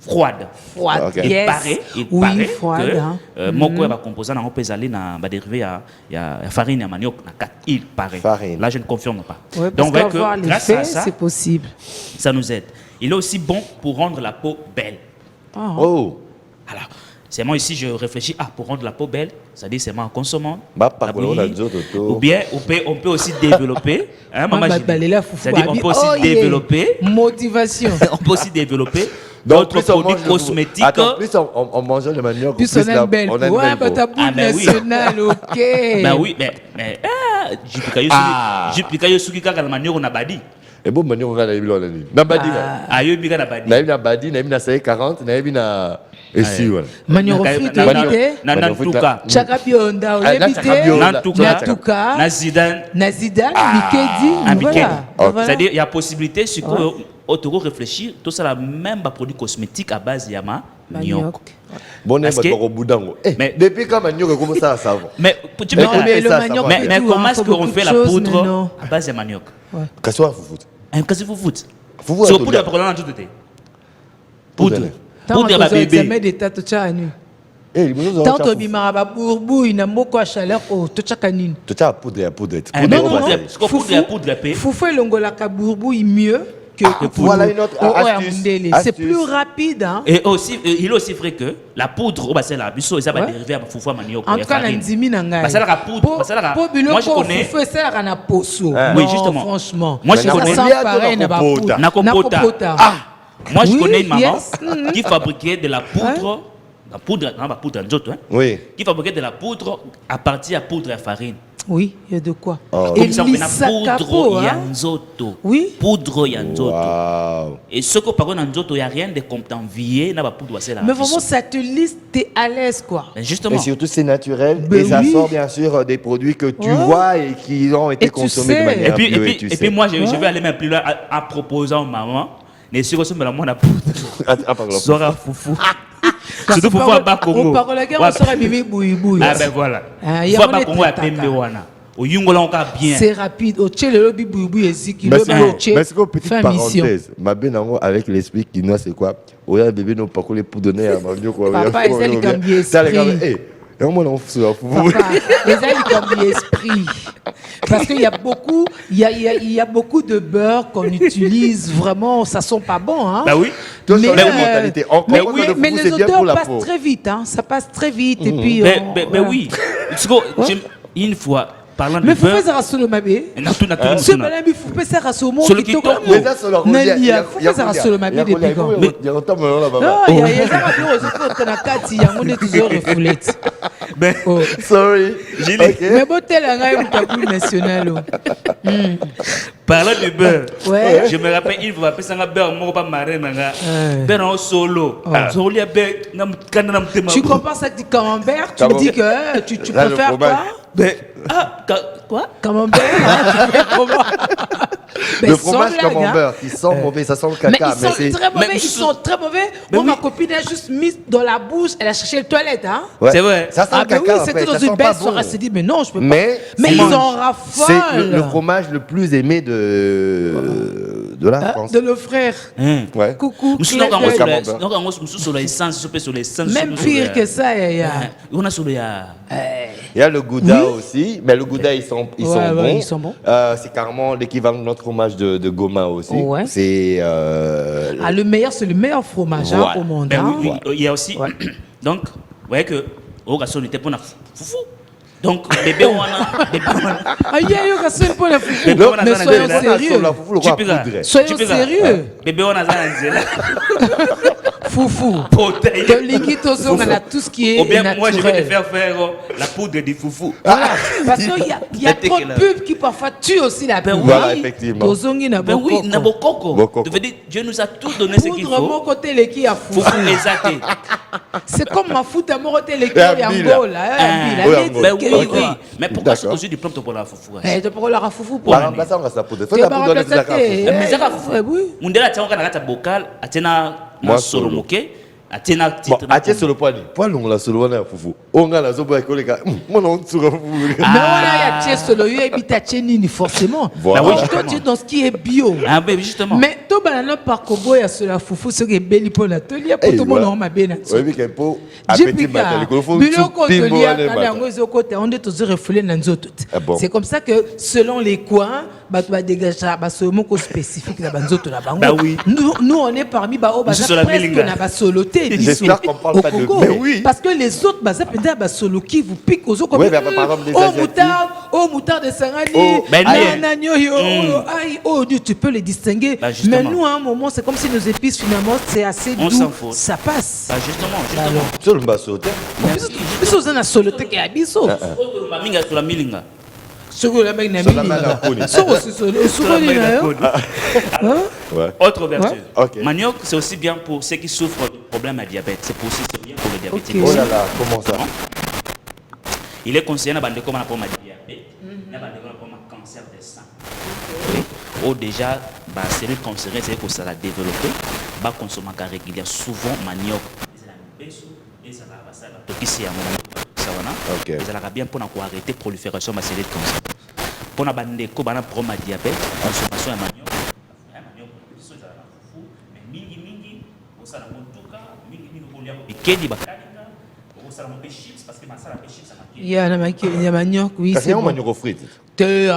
froide. Froide, Ok. Il yes. paraît Oui, froide. que Hein. moko va composant dans peut aller na va dériver il y a farine et manioc na 4 il paraît. Farine. Là je ne confirme pas. Ouais, Donc parce on voit qu'avoir que les grâce à faits, ça, c'est possible. ça nous aide. Il est aussi bon pour rendre la peau belle. Ah. Oh. Alors, c'est moi ici, je réfléchis, pour rendre la peau belle, c'est-à-dire c'est moi en consommant. Bah, par la contre, on a bouillie. d'autres autour. Ou bien, on peut aussi développer. Hein, maman bah, Julie? bah, les là, foufou, C'est-à-dire, on abi- peut aussi oh, yeah. développer. Motivation. On peut aussi développer Donc, d'autres plus on produits mange le- cosmétiques. Attends, plus on mange le manioc, Puis on a une belle on a une peau. Ouais, belle bah peau. ta boule Ah, ben oui. nationale, ok. Ben oui, mais Jupika Yosuki Kaka la manioc on a badi. Et bon, manioc, on a eu l'on a dit. Na badi, na. Ah, yo bika na badi. Na eu na badi, na eu na 40, na eu na. Et si, voilà. Manioro frite, évité. Na Nantuka. Chaka bionda, Ah, évité. Chaka Bionda. Nantuka. Na Zidane. Na Zidane, Ah, Mikedi, Mikedi. voilà. Ok. Voilà. C'est-à-dire, il y a possibilité, sur quoi on réfléchir, tout ça, la même produit cosmétique à base de manioc. Manioc. Bon, on Parce est que- au bout d'un mot. Mais- Depuis quand manioc, comment ça, ça va? Mais tu Mais peux combien mais le ça, ça manioc, va? mais tout, comment hein, est-ce faut qu'on beaucoup fait de la choses, mais poudre non. à base de manioc? Qu'est-ce qu'on fout? Qu'est-ce que vous faites? Vous C'est voulez poudre pour l'an tout été. Poudre. Tant Poudre à que examen bébé. d'état, tu as nu. Eh, nous Tant que bimara ba bourboux, il n'a mot à chaleur, oh, tu as canine. Tu as poudre à poudre. Ah, mais Non, non, poudre, non. parce que poudre à poudre à paix. Foufou et longola kabourboux, il mieux que poudre. Voilà une autre astuce. C'est Astuce. plus rapide, hein. Et aussi, il est aussi vrai que la poudre, c'est la biso, ça va Ouais. dériver à foufou manioc. En tout cas, l'endimi n'a Bah, ça, la poudre, ça, la- moi, je connais. Foufou, ça la poso. Ah. Oui, Non, justement. franchement. Moi, je Ça connais. sent pareil, n'a pas Nakopota. poudre. Nakopota. Moi, je Oui, connais une maman yes. qui fabriquait de la poudre, la poudre, non, la poudre d'autres, hein, Oui. qui fabriquait de la poudre à partir de poudre à farine. Oui, il y a de quoi. Oh. Et Comme ça, on a l'isakapo, poudre hein. yanzoto. Oui. Poudre yanzoto. Waouh. Et ce que par contre, yanzoto, il n'y a rien de comme t'envier, n'a pas poudre, c'est la Mais vraiment, ça te lisse, t'es à l'aise, quoi. Mais Et justement. surtout, c'est naturel. Ben et ça oui. sort bien sûr des produits que tu Ouais. vois et qui ont été Et tu consommés sais. de manière Et bio. puis moi, je vais aller même plus loin en proposant maman. Mais si vous avez la poudre, Sora foufou. Surtout foufou à bas Congo. On parle la guerre, Ouais. on sera bébé bouille. Ah ben voilà. Ah, Foufou à bas y a Congo à tata. Pembe wana. Au Yungola on a bien. C'est rapide. Au tché, le lobby bouille et ziki. Mais Le c'est tché. mais c'est quoi, petite Fin mission. parenthèse. Ma benango avec l'esprit qui nous c'est quoi? Oya bébé non pas les pour donner à Mario quoi. Papa, ils allaient cambier esprit. Et moi on fout ça. Papa, les ailes comme l'esprit. Parce qu'il y a beaucoup, il y a beaucoup de beurre qu'on utilise vraiment, ça sent pas bon, hein. Bah oui. Toi, sur la mentalité. Encore mais, moins de mais foufou, les c'est bien odeurs pour la passent peau. très vite, hein. Ça passe très vite et puis. Mais voilà. oui. Parce que une fois, parlant de Mais faut beurre. faire ça sur le mabé. Ce malade, il faut faire ça sur le monde. Sur le kitoko. Mais ça sur leur Nalia, faut faire ça sur le mabé des pigons. Il y a un temps maintenant là Non, baba. il y a ça mabé aussi pour te nakati, il y a mon toujours refoulette. Mais Oh. Sorry. Julie, Ok. Mais bon, tel un gars, il tabou national. parlant de beurre. Ouais. Je me rappelle une fois, ça beurre, moi pas marrer nanga. Ouais. Beurre en solo. Solo ya beurre, nam kana nam tema. Tu compares ça avec du camembert, tu me dis que tu Là, le préfères fromage. quoi? Quoi? Camembert, hein, tu fais comment? Mais Le sans fromage blague, hein. camembert, qui sent mauvais, ça sent le Mais caca. ils sont c'est- très mauvais, mais ils sont très mauvais. Moi, ma copine a juste mis dans la bouche, elle a cherché les toilettes, hein. Ouais. C'est vrai. Ça sent Ah le ben caca, oui, en c'était fait, dans ça une sent belle pas soirée, bon. elle s'est dit, mais non, je peux pas. Mais Mais c'est- ils en C'est raffolent. le fromage le plus aimé de la France. De le frère. Ouais. Coucou. Nous sommes Claire Bell. sur l'essence, sur l'essence. Même pire que ça, Yaya. On a sur les. Il y a le gouda aussi, mais le gouda, ils sont Ouais, bons. ouais, ils sont bons. C'est carrément l'équivalent de notre fromage de Goma aussi. Ouais. C'est Ah, le meilleur, c'est le meilleur fromage hein, Voilà. au monde. Ben hein. oui, oui, il y a aussi. Ouais. Donc, vous voyez que au garçon était pour foufou. Donc, bébé on a. Ah, il y a eu un seul point de foufou. Mais non, Mais on a soyons dans la sérieux. la foufou, le roi poudre. Soyons sérieux. Bébé on a ça Foufou. Poteille. De l'iguitozo, on a tout ce qui est Ou bien moi je vais te naturel. faire la poudre du foufou. Voilà. Parce qu'il y a trop de là. pubs qui parfois tuent aussi la pub. Voilà, effectivement. Tozongi na Ben oui, bokoko. Nabokoko. Bokoko. Ça veut dire Dieu nous a tout donné ce qu'il Poudre mon faut. côté les qui a foufou. Foufou exacté. C'est comme ma foute à mon côté les qui Et a Ambila. Angola. Oui, Angola. Ben oui, oui. Ok. Mais pourquoi D'accord. c'est du plan pour la foufou? Eh, tu peux leur a foufou pour Par remplacer, on reste la poudre. Faut Tu la vas poudre dans les remplacer tes- accords. Mais Eh, ça va foufou. oui. Mundela tiens on a un bocal, atena Moi, na solo. solo moke, atena Bon, titre. atie sur le poignet. Poilon la solo wana ya fufu. Onga la zobo ya koleka. Mon nom sur fufu. Mais voilà, il y a Tchè solo, il y a Ebita Tchénini, forcément. Voilà. Ah oui, Toi, justement. tu es dans ce qui est bio. Ah ben justement. Mais tout banana par Kobo, il y a cela foufou, ce qui est belle pour l'atelier, pour tout le monde, on m'a bien Oui, mais qu'il faut appétit matin. Il faut biloko tout timbo tolia ane kana matin. yango ezokote on est tous refoulés na nzoto. Ah bon. C'est comme ça que selon les coins bato ba dégager ba moko spécifique na banzoto na bango. Bah oui. Nous on est parmi ba o Nous, sur la presque Milinga. na ba soloté. J'espère qu'on parle pas de- Mais oui. Parce que les autres baza peut-être ba solo qui vous piquent aux autres comme Oui, mais par exemple, des Asiatiques. moutarde de Sangani, Oh, ben non. nanyo aïe oh Dieu, tu peux les distinguer. Bah, justement. Mais nous à un moment c'est comme si nos épices finalement c'est assez On doux, s'en fout. ça passe. Bah justement. Alors, Sur le basso, tiens. biso oza na soloté ke ya biso. Minga sur la milinga. Soki olambaki na Sur la main à milinga Koni. soki osukoli na yo Ouais. Autre vertu. Ok. Manioc, c'est aussi bien pour ceux qui souffrent de problèmes à diabète. C'est bien pour le diabétique. Ok. Oh aussi. là là, comment ça? Il est conseillé dans bande comme on a pour ma diabète, dans bande comme on a cancer du sang. Ou déjà, bah cellules cancéreuses, c'est que ça l'a développé. Bah consommer régulièrement, souvent manioc. Et ça va ça va toquer si à mon ça va Ok. ça va bien pour arrêter prolifération de ma cellule cancer. Pour na bande ko bana pour ma diabète, consommation de manioc. Manioc, ça ça va fou, mais mingi au ça la motuka, mingi ko lia ko kedi bakalinga, au ça la mo chips parce que ma ça la chips ça m'a il y a manioc oui Parce c'est qu'il y a un bon manioc frites. te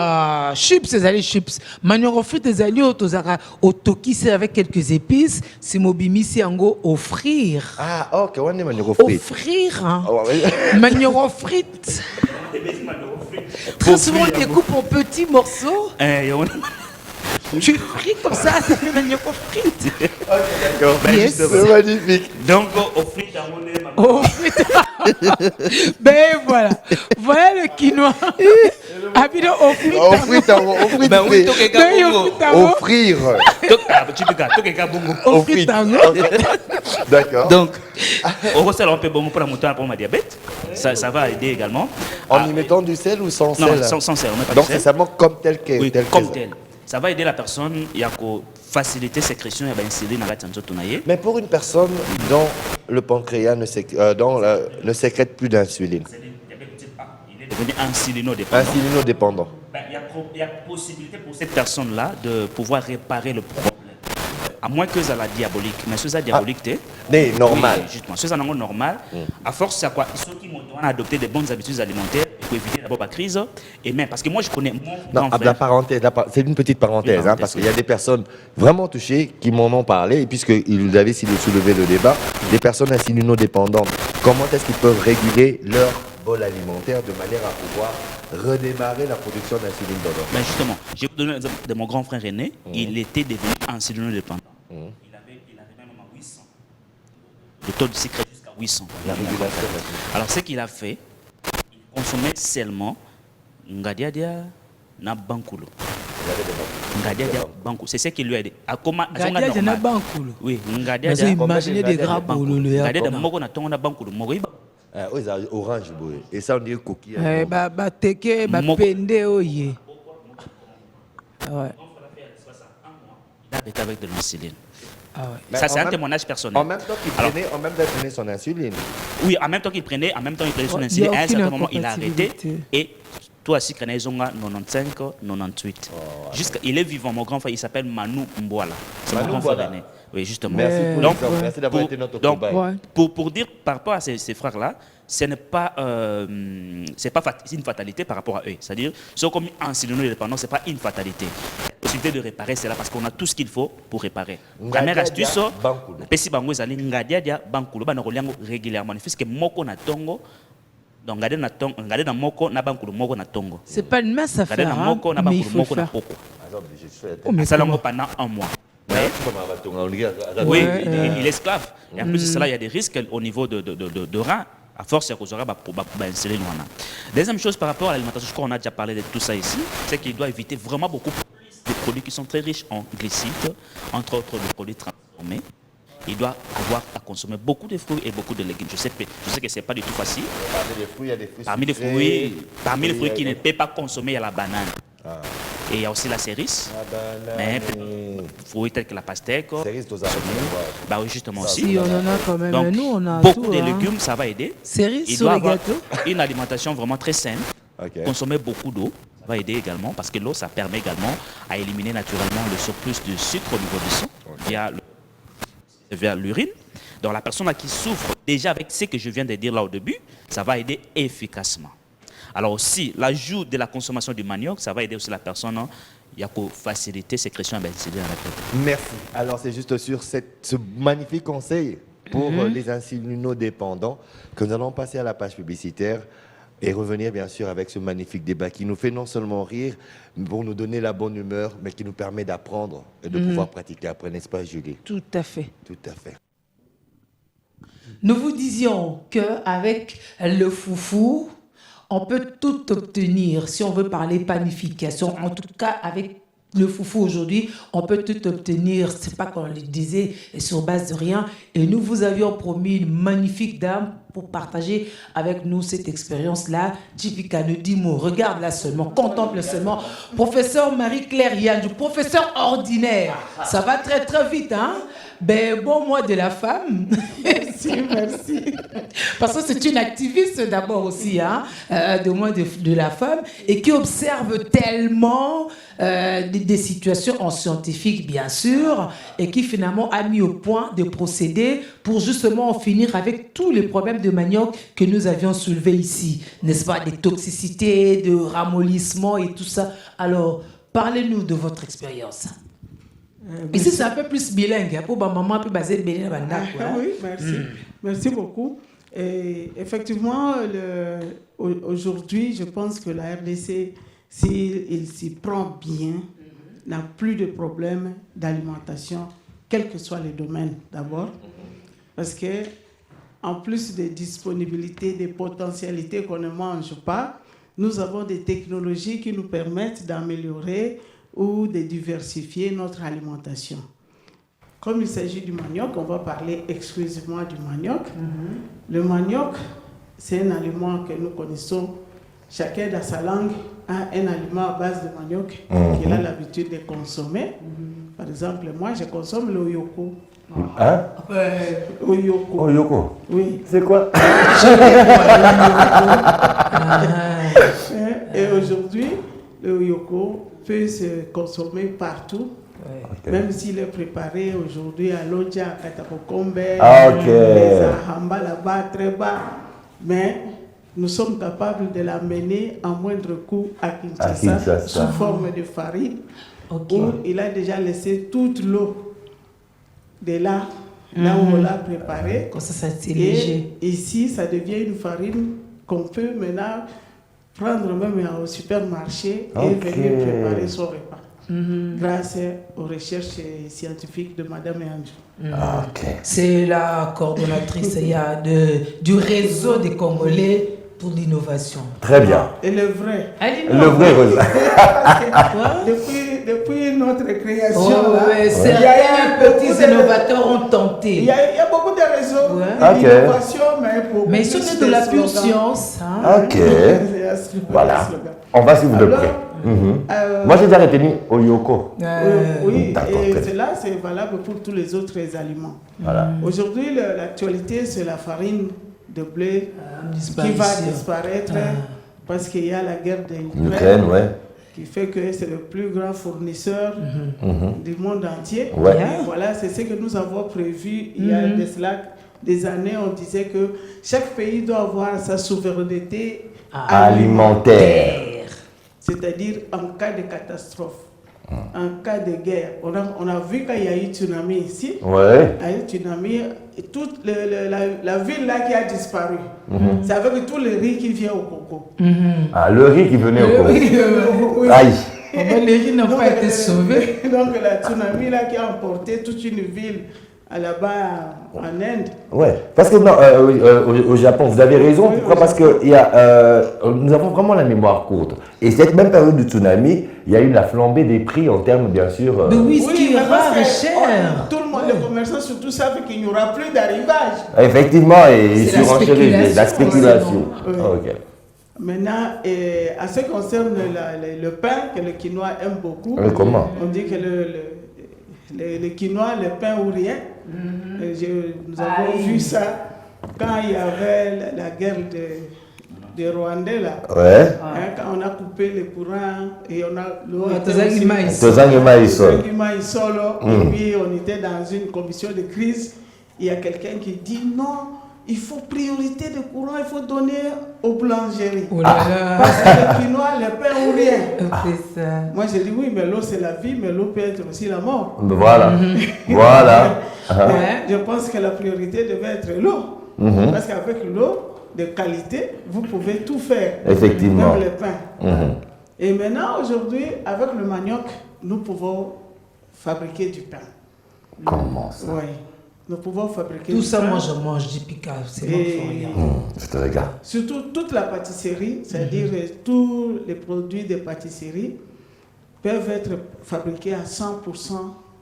chips ezali chips manioc frites ezali oyo tozalaka otokisi avec quelques épices si mobimisi yango offrir Ah, ok, on est manioc frites. offrir hein. Oh, ouais. manioc frites très souvent on découpe en petits morceaux tu fris comme ça fait manioc frites D'accord. Yes. C'est magnifique. donc au frites à mon nez oh frites ben voilà le quinoa habile au frites Offrir, offrir. ben oui to ke Ben, bongo Offrir. to ke bongo au frites tango D'accord. donc au ça on peut bon pour la montée pour ma diabète ça va aider également En y mettant du sel ou sans non sel? sans sel on met pas Donc de c'est sel seulement comme tel que oui tel comme que- tel ça va aider la personne il y a ko faciliter sécrétion et ben insuline dans la nzoto na ye Mais pour une personne dont le pancréas ne sécrète plus d'insuline, il est devenu insulinodépendant. insulinodépendant. Ben, il y a possibilité pour cette personne-là de pouvoir réparer le problème. À moins que ça la diabolique. Mais ce ça diabolique, t'es Mais normal. Oui, justement. Ce ça normal. À force, c'est quoi? Ceux qui m'ont adopté des bonnes habitudes alimentaires pour éviter d'abord la crise. Et même, parce que moi, je connais mon Non, grand la frère. parenthèse, c'est une petite parenthèse, Une parenthèse, parce qu'il oui. y a des personnes vraiment touchées qui m'en ont parlé, et puisqu'ils avaient soulevé le débat, des personnes insulinodépendantes, comment est-ce qu'ils peuvent réguler leur bol alimentaire de manière à pouvoir redémarrer la production d'insuline dans leur corps? Ben justement, j'ai donné l'exemple de mon grand frère aîné. Il était devenu insulinodépendant. Il avait même à 800. Le taux de sucre jusqu'à 800. La régulation. Alors, ce qu'il a fait, il consommait seulement ngadiadia na bankulo. Ngadiadia bankulo. C'est ce qui lui a aidé. À comment gadia jana normal. bankulo Oui, mais ngadiadia imaginer des gras bololo ya ngadiadia koma. moko na tongo na bankulo. Moko iba Oui, ça orange, boy. Et ça, on dit coquille. Teke, pende, oye. Ouais. Il a arrêté avec de l'insuline. Ah ouais. Ça, c'est un témoignage personnel. En même temps qu'il prenait son insuline. Oui, en même temps qu'il prenait son insuline, à un certain moment, il a arrêté. Et toi aussi, il a 95, 98. Il est vivant, mon grand frère, il s'appelle Manu Mbouala. C'est mon grand frère aîné. Oui, justement. Merci d'avoir été notre combat. Pour dire par rapport à ces frères-là, ce n'est pas, c'est une fatalité par rapport à eux. C'est-à-dire, ceux comme insulinodépendants, ce n'est pas une fatalité. La possibilité de réparer, c'est là parce qu'on a tout ce qu'il faut pour réparer. Première astuce, pesi bango ezali ngadia bankulo bana koliango régulièrement. Puisque moko na tongo, donc garder na moko na bankulo moko na tongo. C'est pas une mince affaire. Garder na moko na bankulo moko na poko. Mais ça l'ango pendant un mois. Oui, il est esclave. Et en plus de cela, il y a des risques au niveau de rein. À force, il y a insuline. Deuxième chose par rapport à l'alimentation, je crois qu'on a déjà parlé de tout ça ici, c'est qu'il doit éviter vraiment beaucoup de produits qui sont très riches en glucides, entre autres les produits transformés. Il doit avoir à consommer beaucoup de fruits et beaucoup de légumes. Je sais que ce n'est pas du tout facile. Parmi les fruits qui ne peuvent pas consommer, il y a la banane. Et il y a aussi la cerise. Mais fruits tels que la pastèque. Bah oui, justement aussi. Si on en a quand même. Donc, nous, on a beaucoup tout, de légumes, ça va aider. Cerise il sur doit les avoir gâteaux. une alimentation vraiment très saine. Consommer beaucoup d'eau va aider également parce que l'eau, ça permet également à éliminer naturellement le surplus de sucre au niveau du sang via l'urine. Donc la personne qui souffre déjà avec ce que je viens de dire là au début, ça va aider efficacement. Alors aussi, l'ajout de la consommation du manioc, ça va aider aussi la personne. Il y a pour faciliter sécrétion d'insuline dans la tête. Merci. Alors c'est juste sur ce magnifique conseil pour les insulinodépendants que nous allons passer à la page publicitaire et revenir bien sûr avec ce magnifique débat qui nous fait non seulement rire pour nous donner la bonne humeur, mais qui nous permet d'apprendre et de pouvoir pratiquer après, n'est-ce pas Julie? Tout à fait. Tout à fait. Nous vous disions qu'avec le foufou, on peut tout obtenir. Si on veut parler panification, en tout cas avec le foufou aujourd'hui, on peut tout obtenir. C'est pas qu'on le disait sur base de rien. Et nous vous avions promis une magnifique dame pour partager avec nous cette expérience-là. Jipika ne dit mot. Regarde là seulement, contemple seulement. Professeur Marie-Claire Yann, professeur ordinaire. Ça va très très vite, hein? Ben, bon mois de la femme. Merci. Parce que c'est une activiste d'abord aussi, hein, de mois de la femme, et qui observe tellement des situations en scientifique, bien sûr, et qui finalement a mis au point des procédés pour justement en finir avec tous les problèmes de manioc que nous avions soulevés ici. N'est-ce pas? Des toxicités, de ramollissement et tout ça. Alors, parlez-nous de votre expérience. Ici, c'est un peu plus bilingue, pour ma maman, plus basé de Bénin. Oui, merci. Merci beaucoup. Et effectivement, aujourd'hui, je pense que la RDC, s'il s'y prend bien, n'a plus de problème d'alimentation, quel que soit le domaine d'abord. Parce que, en plus des disponibilités, des potentialités qu'on ne mange pas, nous avons des technologies qui nous permettent d'améliorer ou de diversifier notre alimentation. Comme il s'agit du manioc, on va parler exclusivement du manioc. Le manioc, c'est un aliment que nous connaissons. Chacun dans sa langue a un aliment à base de manioc qu'il a l'habitude de consommer. Par exemple, moi, je consomme le oyoko. Hein? Oyoko. Oyoko? Oui. C'est quoi? Et aujourd'hui, le oyoko peut se consommer partout, même s'il est préparé aujourd'hui à Lodja, à Katakokombe, les Ahamba là-bas, très bas. Mais nous sommes capables de l'amener à moindre coût à Kinshasa, sous forme de farine, où il a déjà laissé toute l'eau de là, là où on l'a préparé. Comme ça, c'est léger. Et ici, ça devient une farine qu'on peut maintenant prendre même au supermarché et venir préparer son repas. Grâce aux recherches scientifiques de Madame Andrew. C'est la coordonnatrice du réseau des Congolais pour l'innovation. Très bien. Et le vrai. Le vrai depuis notre création, certains petits innovateurs ont tenté importer. Il y a beaucoup de réseaux Ok. d'innovation, mais pour Mais ils sont nés de la pure science. Hein. Ok. Voilà. On va suivre de près. Moi, j'ai déjà retenu Oyoko. Oui, D'accord, et très cela, c'est valable pour tous les autres aliments. Voilà. Aujourd'hui, l'actualité, c'est la farine de blé qui va disparition. disparaître parce qu'il y a la guerre de L'Ukraine, ouais. qui fait que c'est le plus grand fournisseur du monde entier. Ouais. Et voilà, c'est ce que nous avons prévu il y a de cela des années. On disait que chaque pays doit avoir sa souveraineté Alimentaire. c'est-à-dire en cas de catastrophe, en cas de guerre. On a vu qu'il y a eu tsunami ici. Ouais. Il y a eu tsunami, et toute la ville là qui a disparu. C'est avec tout le riz qui vient au coco. Ah, le riz qui venait au Congo. Oui. Aïe. Les riz n'ont pas été sauvés. Donc la tsunami là qui a emporté toute une ville là-bas en Inde. Ouais, parce que non, au Japon, vous avez raison. Oui, Pourquoi? au Parce que nous avons vraiment la mémoire courte. Et cette même période du tsunami, il y a eu la flambée des prix en termes, bien sûr. Le whisky mais est parce rare que, et cher. tout le monde, les commerçants surtout savent qu'il n'y aura plus d'arrivage. Effectivement, et C'est la surenchérir la spéculation. Oui. Ah, ok. Maintenant, à ce qui concerne le pain que le quinoa aime beaucoup, Comment? on dit que le quinoa, le pain ou rien. Nous avons vu ça quand il y avait la guerre de Rwandais là. Ouais. Quand on a coupé le courant et on a l'eau. Tozangi maïs. Tozangi maïs. Et puis on était dans une commission de crise. Il y a quelqu'un qui dit non, il faut priorité de courant, il faut donner aux boulangeries. Oh là là. Parce que le quinoa, le pain ou rien. C'est ça. Moi j'ai dit oui, mais l'eau c'est la vie, mais l'eau peut être aussi la mort. Voilà. Voilà. Mais je pense que la priorité devait être l'eau. Parce qu'avec l'eau de qualité, vous pouvez tout faire. Effectivement. Même le pain. Et maintenant, aujourd'hui, avec le manioc, nous pouvons fabriquer du pain. Comment ça? Oui. Nous pouvons fabriquer Tout du ça, pain. moi, je mange du pica. C'est moi Et- qui regarde. Je te regarde. Surtout toute la pâtisserie, c'est-à-dire tous les produits de pâtisserie peuvent être fabriqués à 100%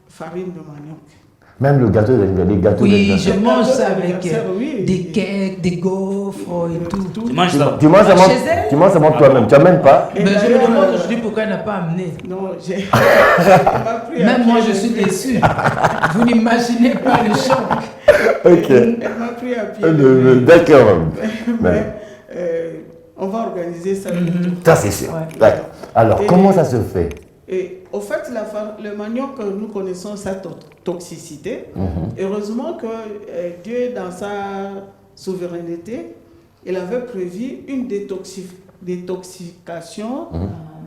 farine de manioc. Même le gâteau, les gâteaux Oui, d'anniversaire. je mange ça gâteau avec d'anniversaire, oui. des cakes, des gaufres et tout. Tu manges ça? Tu manges Ah, avant, chez elle? tu manges avant toi-même. Tu n'amènes pas? Et Ben, je me d'ailleurs, demande aujourd'hui pourquoi elle n'a pas amené. Non, j'ai pas pris à Même moi, pied. je suis déçue. Vous n'imaginez pas le choc. Ok. Elle m'a pris à pied. D'accord. Mais on va organiser ça bientôt. Ça, c'est sûr. Ouais. D'accord. Alors, Et- comment ça se fait? Et au fait, le manioc, nous connaissons sa toxicité. Heureusement que Dieu, dans sa souveraineté, il avait prévu une détoxication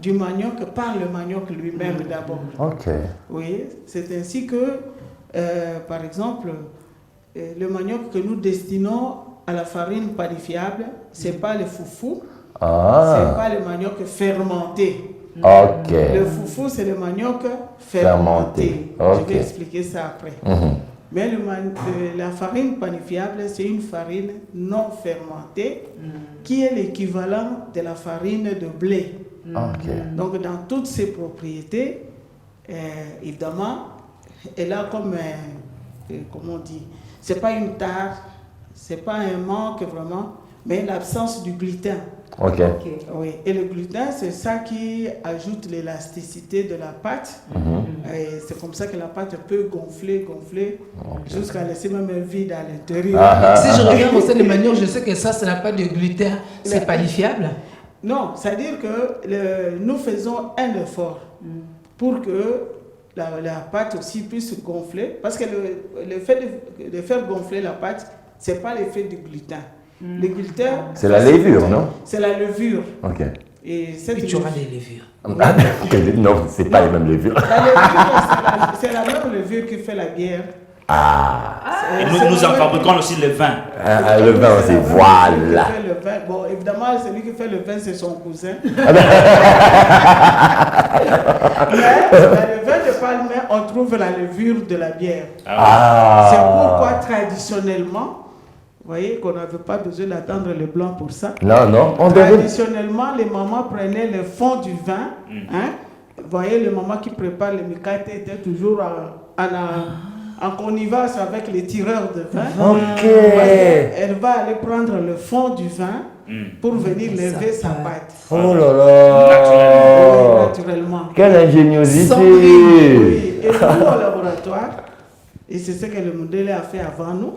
du manioc par le manioc lui-même d'abord. Ok. Oui, c'est ainsi que, par exemple, le manioc que nous destinons à la farine panifiable, ce n'est pas le foufou, ce n'est Ah. pas le manioc fermenté. Ok. Le foufou, c'est le manioc Fermenté. fermenté. Ok. Je vais expliquer ça après. Mais la farine panifiable, c'est une farine non fermentée qui est l'équivalent de la farine de blé. Ok. Donc, dans toutes ses propriétés, évidemment, elle a comme, comment on dit, c'est pas une tare, c'est pas un manque vraiment, mais l'absence du gluten. Ok. Oui, et le gluten, c'est ça qui ajoute l'élasticité de la pâte. Et c'est comme ça que la pâte peut gonfler, jusqu'à laisser même un vide à l'intérieur. Si je regarde au sein des manioc, je sais que ça n'a pas de gluten. C'est panifiable. Non, c'est-à-dire que nous faisons un effort pour que la pâte aussi puisse gonfler. Parce que le fait de faire gonfler la pâte, ce n'est pas l'effet du gluten. Le gluten, C'est la levure, non? c'est la levure. Ok. Et cette Puis tu auras levure- des levures. Ah, non, c'est pas les mêmes levures. La levure, c'est la même levure qui fait la bière. Et nous en fabriquons aussi le vin. Le vin aussi, voilà. Le vin. Bon, évidemment, celui qui fait le vin, c'est son cousin. Mais dans le vin de Palmer, on trouve la levure de la bière. C'est pourquoi traditionnellement, vous voyez qu'on n'avait pas besoin d'attendre le blanc pour ça. Non, non, on devait... Traditionnellement, les mamans prenaient le fond du vin. Hein? Vous voyez, les mamans qui préparent le mikate étaient toujours en en connivence avec les tireurs de vin. Ok. Elle va aller prendre le fond du vin pour venir lever sa pâte. Oh là là. Naturellement. Quelle ingéniosité. Oui. Et nous, au laboratoire, et c'est ce que le modèle a fait avant nous,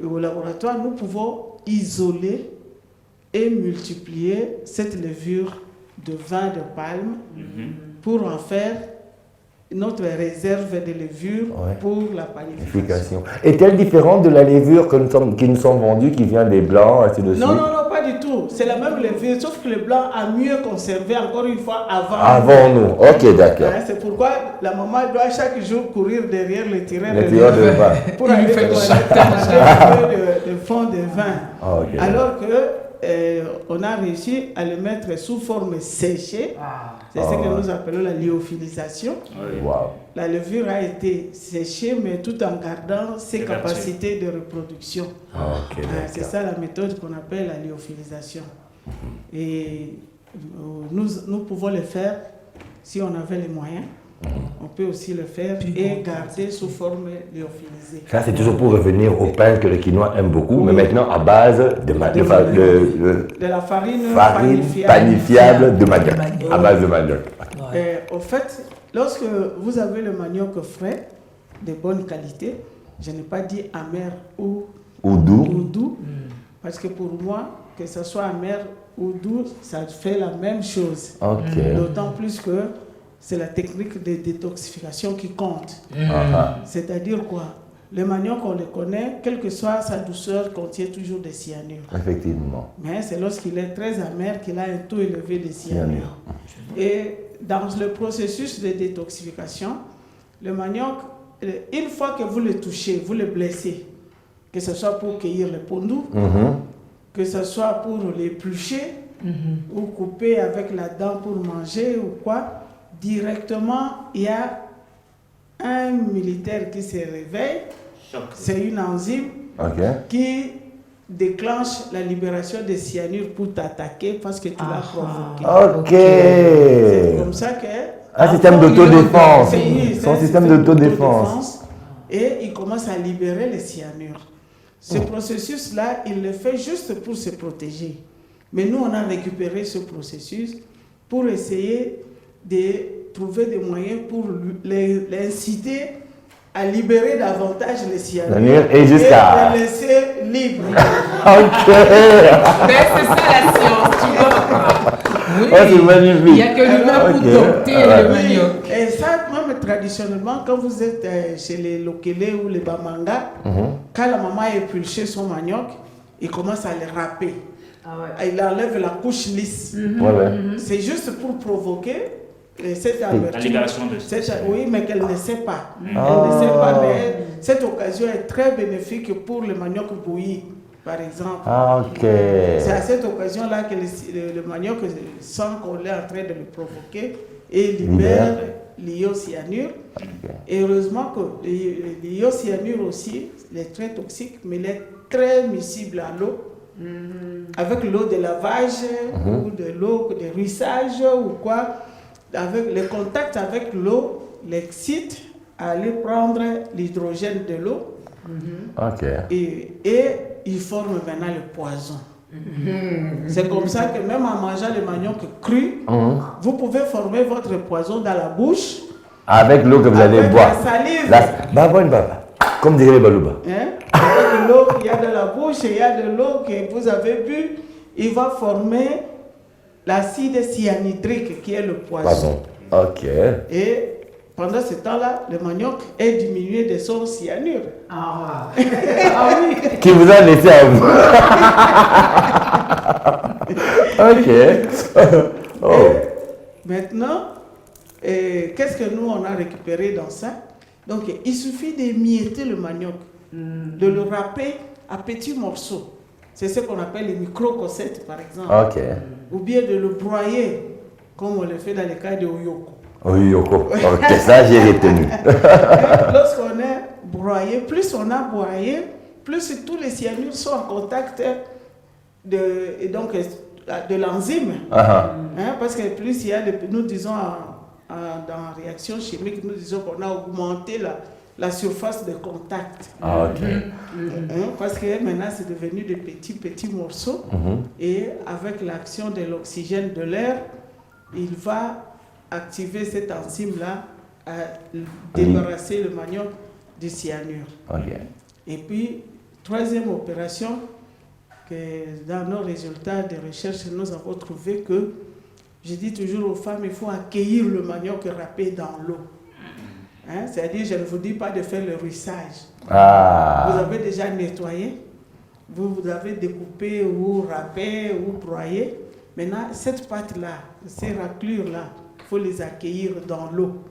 et au laboratoire, nous pouvons isoler et multiplier cette levure de vin de palme pour en faire notre réserve de levure pour la panification. Est-elle différente de la levure qui nous sont vendue, qui vient des blancs, ainsi de suite? Non, pas du tout. C'est la même levure, sauf que le blanc a mieux conservé, encore une fois, avant. Avant nous. Ok, d'accord. C'est pourquoi la maman doit chaque jour courir derrière le tireur de vin pour aller le fond de vin. Okay. Alors que on a réussi à le mettre sous forme séchée. C'est ce que nous appelons la lyophilisation. Wow. La levure a été séchée, mais tout en gardant ses capacités de reproduction. C'est ça la méthode qu'on appelle la lyophilisation. Et nous pouvons le faire si on avait les moyens. On peut aussi le faire et garder sous forme lyophilisée. Ça, c'est toujours pour revenir au pain que le quinoa aime beaucoup, mais maintenant à base de la farine panifiable de manioc. À base de manioc. Au fait, lorsque vous avez le manioc frais, de bonne qualité, je n'ai pas dit amer ou doux, parce que pour moi, que ce soit amer ou doux, ça fait la même chose. D'autant plus que c'est la technique de détoxification qui compte. C'est-à-dire quoi? Le manioc, on le connaît, quelle que soit sa douceur, contient toujours des cyanures. Effectivement. Mais c'est lorsqu'il est très amer qu'il a un taux élevé de cyanure. Et dans le processus de détoxification, le manioc, une fois que vous le touchez, vous le blessez, que ce soit pour cueillir le pondou, que ce soit pour l'éplucher, ou couper avec la dent pour manger ou quoi, directement, il y a un militaire qui se réveille. C'est une enzyme qui déclenche la libération des cyanures pour t'attaquer parce que tu l'as provoqué. C'est comme ça que... Un système d'autodéfense. Son système d'autodéfense. Et il commence à libérer les cyanures. Ce processus-là, il le fait juste pour se protéger. Mais nous, on a récupéré ce processus pour essayer de trouver des moyens pour l'inciter à libérer davantage les cyanures et jusqu'à les laisser libres. Mais c'est ça la science, tu vois. Oui. C'est magnifique. Il n'y a que l'humain pour dompter le manioc. Et ça, même traditionnellement, quand vous êtes chez les Lokele ou les Bamanga, quand la maman épulche son manioc, il commence à le râper. Il enlève la couche lisse. C'est juste pour provoquer cette la libération de oui, mais qu'elle ne sait pas. Elle ne sait pas, mais cette occasion est très bénéfique pour le manioc bouilli, par exemple. C'est à cette occasion-là que le manioc sent qu'on est en train de le provoquer et libère l'iocyanure. Et heureusement que l'iocyanure aussi, il est très toxique, mais il est très miscible à l'eau. Avec l'eau de lavage ou de l'eau de ruissage ou quoi, avec le contact avec l'eau l'excite à aller prendre l'hydrogène de l'eau et il forme maintenant le poison. C'est comme ça que même en mangeant le manioc cru, vous pouvez former votre poison dans la bouche avec l'eau que vous allez boire. La salive. Comme dirait les Balouba. Avec l'eau qu'il y a dans la bouche et il y a de l'eau que vous avez bu, il va former l'acide cyanhydrique qui est le poison. Et pendant ce temps-là, le manioc est diminué de son cyanure. Oui. Qui vous a laissé à vous. Maintenant, qu'est-ce que nous on a récupéré dans ça? Donc, il suffit d'émietter le manioc, de le râper à petits morceaux. C'est ce qu'on appelle les micro-cossettes, par exemple. Ou bien de le broyer, comme on le fait dans le cas de Oyoko. Ça j'ai retenu. Lorsqu'on est broyé, plus on a broyé, plus tous les cyanures sont en contact de l'enzyme. Parce que plus il y a nous disons dans la réaction chimique, nous disons qu'on a augmenté la surface de contact. Ah, ok. Parce que maintenant, c'est devenu de petits morceaux. Et avec l'action de l'oxygène de l'air, il va activer cette enzyme-là à débarrasser le manioc du cyanure. Ok. Et puis, troisième opération, que dans nos résultats de recherche, nous avons trouvé que, je dis toujours aux femmes, il faut accueillir le manioc râpé dans l'eau. C'est-à-dire, je ne vous dis pas de faire le ruissage. Vous avez déjà nettoyé, vous avez découpé ou râpé ou broyé. Maintenant, cette pâte-là, ces raclures-là, il faut les accueillir dans l'eau.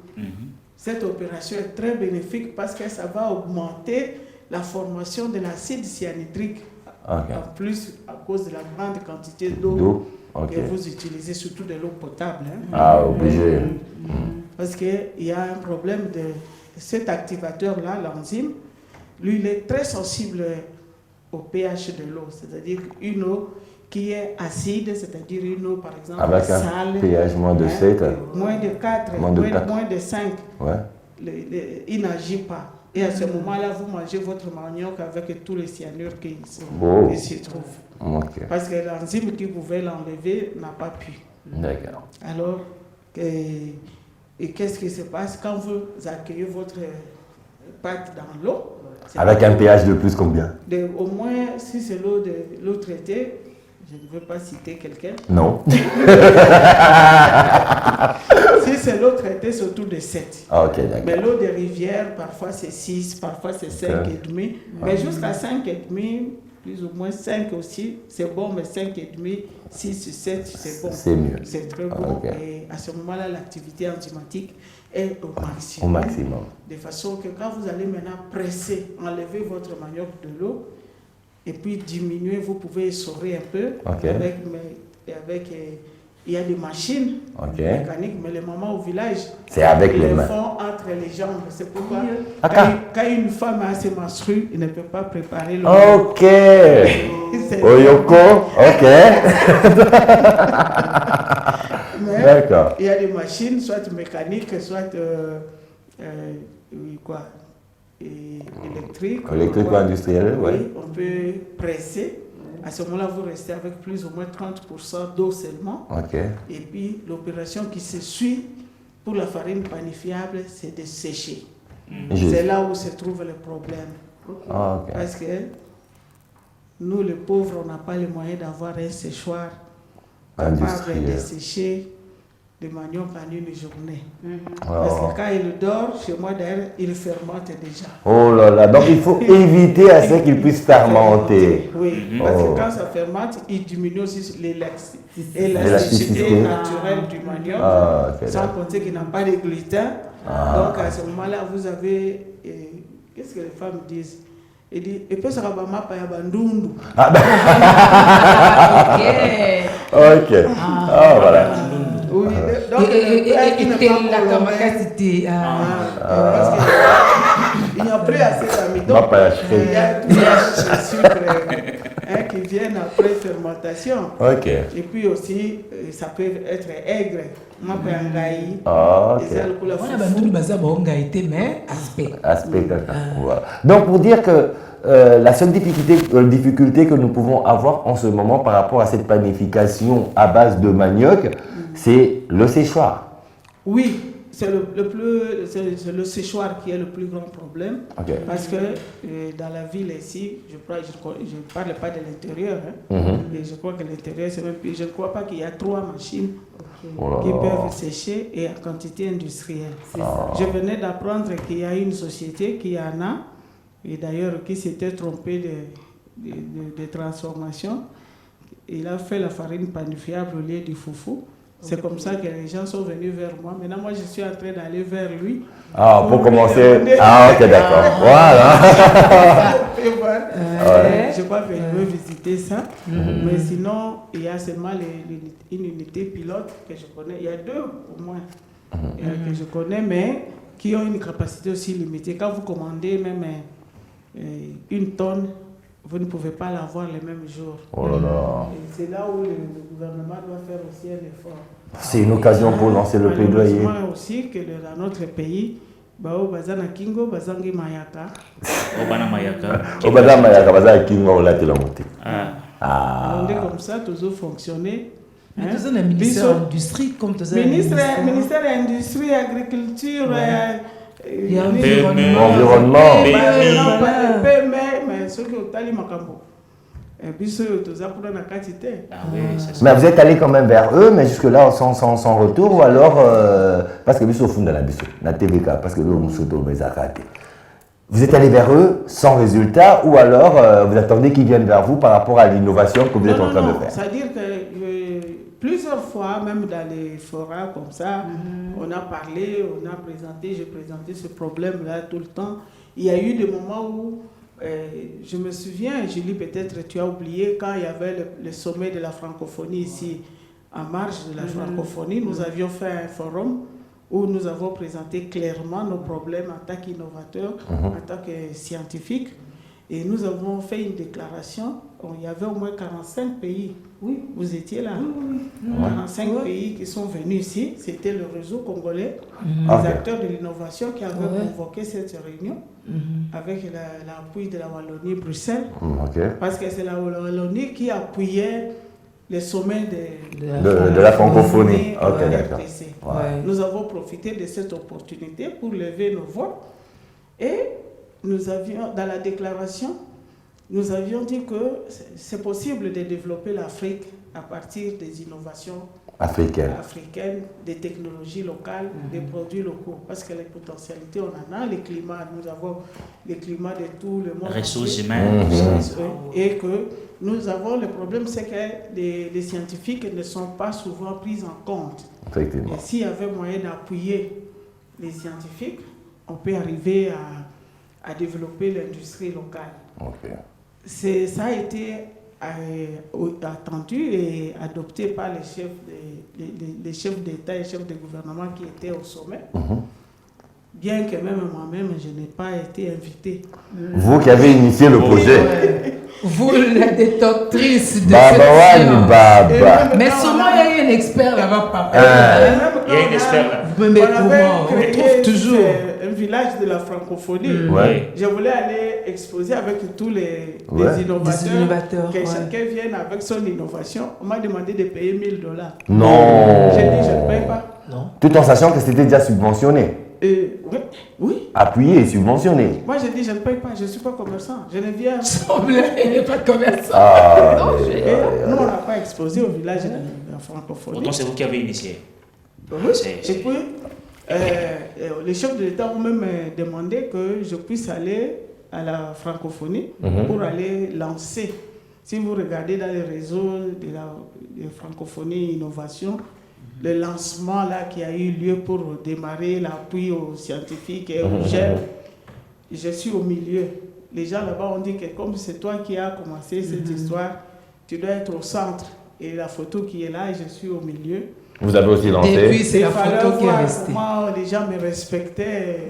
Cette opération est très bénéfique parce que ça va augmenter la formation de l'acide cyanhydrique. En plus, à cause de la grande quantité d'eau que vous utilisez, surtout de l'eau potable. Obligé. Parce qu'il y a un problème de cet activateur-là, l'enzyme. Lui, il est très sensible au pH de l'eau, c'est-à-dire une eau qui est acide, c'est-à-dire une eau, par exemple, avec sale. Un pH moins de 7. Moins de 4, moins de 5. Il n'agit pas. Et à ce moment-là, vous mangez votre manioc avec tous les cyanures qui s'y trouvent. Parce que l'enzyme qui pouvait l'enlever n'a pas pu. D'accord. Alors, et qu'est-ce qui se passe quand vous accueillez votre pâte dans l'eau? Avec un pH de plus combien? Au moins, si c'est l'eau traitée, je ne veux pas citer quelqu'un. Non. Si c'est l'eau traitée, c'est autour de 7. Ok, d'accord. Mais l'eau des rivières, parfois c'est 6, parfois c'est 5,5. Mais jusqu'à 5,5, plus ou moins 5 aussi, c'est bon, mais 5,5, 6, 7, c'est bon. C'est mieux. C'est très bon. Et à ce moment-là, l'activité enzymatique est au maximum. Au maximum. De façon que quand vous allez maintenant presser, enlever votre manioc de l'eau, et puis diminuer, vous pouvez essorer un peu. Il y a des machines mécaniques, mais les mamans au village, c'est avec les mains. font entre les jambes. C'est pourquoi quand une femme a ses menstrues, il ne peut pas préparer le Ok. Oyoko, D'accord. Il y a des machines, soit mécaniques, soit électriques. Électrique ou industriel, oui. On peut presser. À ce moment-là, vous restez avec plus ou moins 30% d'eau seulement. Et puis, l'opération qui se suit pour la farine panifiable, c'est de sécher. C'est là où se trouve le problème. Parce que nous, les pauvres, on n'a pas les moyens d'avoir un séchoir capable de sécher le manioc en une journée. Parce que quand il dort, chez moi d'ailleurs, il fermente déjà. Oh là là, donc il faut éviter à ce qu'il puisse fermenter. Oui, parce que quand ça fermente, il diminue aussi l'élasticité naturelle du manioc, sans compter qu'il n'a pas de gluten. Donc à ce moment-là, vous avez... Qu'est-ce que les femmes disent? Il dit, et puis ça va pas y avoir bandundu. Voilà. Oui, donc il n'y a plus assez d'amidon. Il y a tous les sucres qui viennent après fermentation. Et puis aussi, ça peut être aigre. Donc pour dire que la seule difficulté que nous pouvons avoir en ce moment par rapport à cette panification à base de manioc, c'est le séchoir. Oui, c'est le séchoir qui est le plus grand problème. Parce que dans la ville ici, je ne parle pas de l'intérieur. Et je crois que l'intérieur, c'est même plus. Je ne crois pas qu'il y a 3 machines qui peuvent sécher et à quantité industrielle. Je venais d'apprendre qu'il y a une société qui en a, et d'ailleurs qui s'était trompée de transformation. Il a fait la farine panifiable au lieu du foufou. C'est comme ça que les gens sont venus vers moi. Maintenant, moi, je suis en train d'aller vers lui. Pour commencer. Ok, d'accord. Voilà. Je crois qu'il veut visiter ça. Mais sinon, il y a seulement une unité pilote que je connais. Il y a 2 au moins que je connais, mais qui ont une capacité aussi limitée. Quand vous commandez même 1 tonne, vous ne pouvez pas l'avoir le même jour. C'est là où le gouvernement doit faire aussi un effort. C'est une occasion pour lancer le plaidoyer. Malheureusement aussi que dans notre pays, Bao bazana kingo bazangi mayaka. Obana Mayaka. Obada Mayaka, Baza Kingo, la Télamonté. Alors, on est comme ça, toujours fonctionner. Mais tu as un ministère de l'Industrie, comme tu as un Ministère de l'Industrie, Agriculture, Environnement. mais ceux qui ont tali makambo. Et puis ceux qui ont pour la quantité. Mais vous êtes allé quand même vers eux, mais jusque-là sans retour, ou alors, parce que vous êtes au fond de la BISO, la TVK, parce que nous sommes au Bézakate. Vous êtes allé vers eux sans résultat, ou alors vous attendez qu'ils viennent vers vous par rapport à l'innovation que vous êtes en train de faire? C'est-à-dire que plusieurs fois, même dans les forats comme ça, on a parlé, on a présenté, j'ai présenté ce problème-là tout le temps. Il y a eu des moments où, je me souviens, Julie, peut-être tu as oublié, quand il y avait le sommet de la francophonie ici, en marge de la francophonie, nous avions fait un forum où nous avons présenté clairement nos problèmes en tant qu'innovateurs, en tant que scientifiques. Et nous avons fait une déclaration. Il y avait au moins 45 pays. Oui, vous étiez là. 45 pays qui sont venus ici. C'était le réseau congolais, les acteurs de l'innovation qui avaient convoqué cette réunion avec l'appui de la Wallonie Bruxelles. Parce que c'est la Wallonie qui appuyait les sommets de la francophonie d'accord. Nous avons profité de cette opportunité pour lever nos voix et nous avions, dans la déclaration, nous avions dit que c'est possible de développer l'Afrique à partir des innovations africaines, des technologies locales, des produits locaux. Parce que les potentialités, on en a, les climats, nous avons les climats de tout le monde. Ressources humaines. Et que nous avons le problème, c'est que les scientifiques ne sont pas souvent pris en compte. Effectivement. Et s'il y avait moyen d'appuyer les scientifiques, on peut arriver à développer l'industrie locale. Ça a été attendu et adopté par les chefs d'État et chefs de gouvernement qui étaient au sommet. Bien que même moi-même, je n'ai pas été invité. Vous qui avez initié le projet. Vous, la détentrice de Mais sûrement, il y a eu un expert là-bas, papa. Il y a un expert là. Mais comment? On trouve toujours. Un village de la francophonie. Je voulais aller exposer avec tous les innovateurs. Que chacun vienne avec son innovation. On m'a demandé de payer $1000. Non. J'ai dit, je ne paye pas. Non. Tout en sachant que c'était déjà subventionné. Oui. Appuyé et subventionné. Moi, j'ai dit, je ne paye pas, je ne suis pas commerçant. Je ne viens. Il n'est pas commerçant. Nous, on n'a pas exposé au village de la francophonie. Pourtant, c'est vous qui avez initié. Oui. Et puis, les chefs de l'État ont même demandé que je puisse aller à la francophonie pour aller lancer. Si vous regardez dans les réseaux de la francophonie innovation, le lancement là qui a eu lieu pour démarrer l'appui aux scientifiques et aux jeunes, je suis au milieu. Les gens là-bas ont dit que comme c'est toi qui as commencé cette histoire, tu dois être au centre. Et la photo qui est là, je suis au milieu. Vous avez aussi lancé. Et puis c'est la photo qui est restée. Comment les gens me respectaient.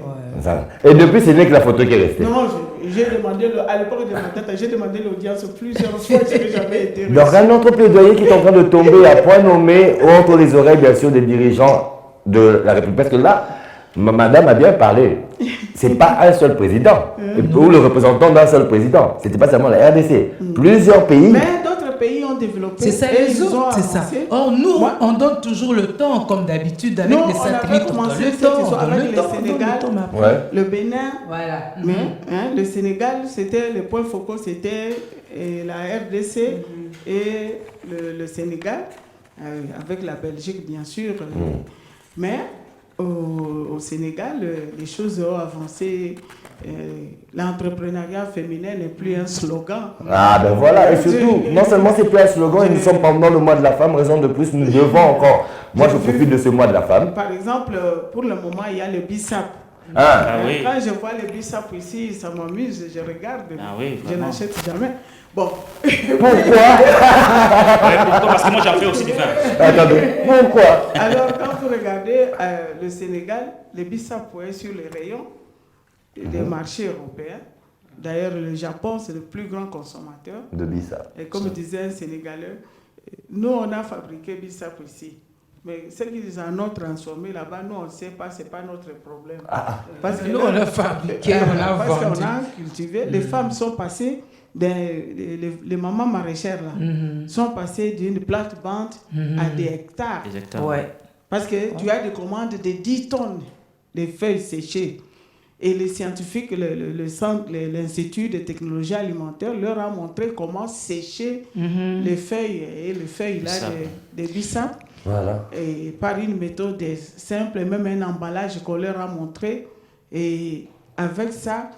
Et depuis, c'est là que la photo qui est restée. Non, j'ai demandé, à l'époque de ma tête, j'ai demandé l'audience plusieurs fois que j'avais été reçu. Donc un autre plaidoyer qui est en train de tomber à point nommé entre les oreilles, bien sûr, des dirigeants de la République. Parce que là, madame a bien parlé. C'est pas un seul président, ou le représentant d'un seul président. C'était pas seulement la RDC. Plusieurs pays. Mais d'autres pays ont développé. C'est ça, les autres, c'est ça. Or, nous, on donne toujours le temps, comme d'habitude, avec les satellites. On a commencé cette histoire avec le Sénégal, le Bénin. Voilà. Le Sénégal, c'était le point focal, c'était la RDC et le Sénégal, avec la Belgique, bien sûr. Mais au Sénégal, les choses ont avancé. L'entrepreneuriat féminin n'est plus un slogan. Ah ben voilà, et surtout, non seulement c'est plus un slogan, et nous sommes pendant le mois de la femme, raison de plus, nous devons encore. Moi, je profite de ce mois de la femme. Par exemple, pour le moment, il y a le BISAP. Quand je vois le BISAP ici, ça m'amuse, je regarde, je n'achète jamais. Bon. Pourquoi pourquoi? Parce que moi j'en fais aussi du vin. Attendez, pourquoi? Alors, quand vous regardez le Sénégal, le BISAP est sur les rayons des marchés européens. D'ailleurs, le Japon, c'est le plus grand consommateur de BISAP. Et comme disait un Sénégalais, nous, on a fabriqué BISAP ici. Mais ceux qui en ont transformé là-bas, nous, on ne sait pas, ce n'est pas notre problème. Parce que nous, on a fabriqué, on a vendu. Parce qu'on a cultivé. Les femmes sont passées, les mamans maraîchères, là, sont passées d'une plate-bande à des hectares. Des hectares. Ouais. Parce que tu as des commandes de 10 tonnes de feuilles séchées. Et les scientifiques, l'Institut de technologie alimentaire leur a montré comment sécher les feuilles et les feuilles là, des bissap. Voilà. Et par une méthode simple, et même un emballage qu'on leur a montré. Et avec ça,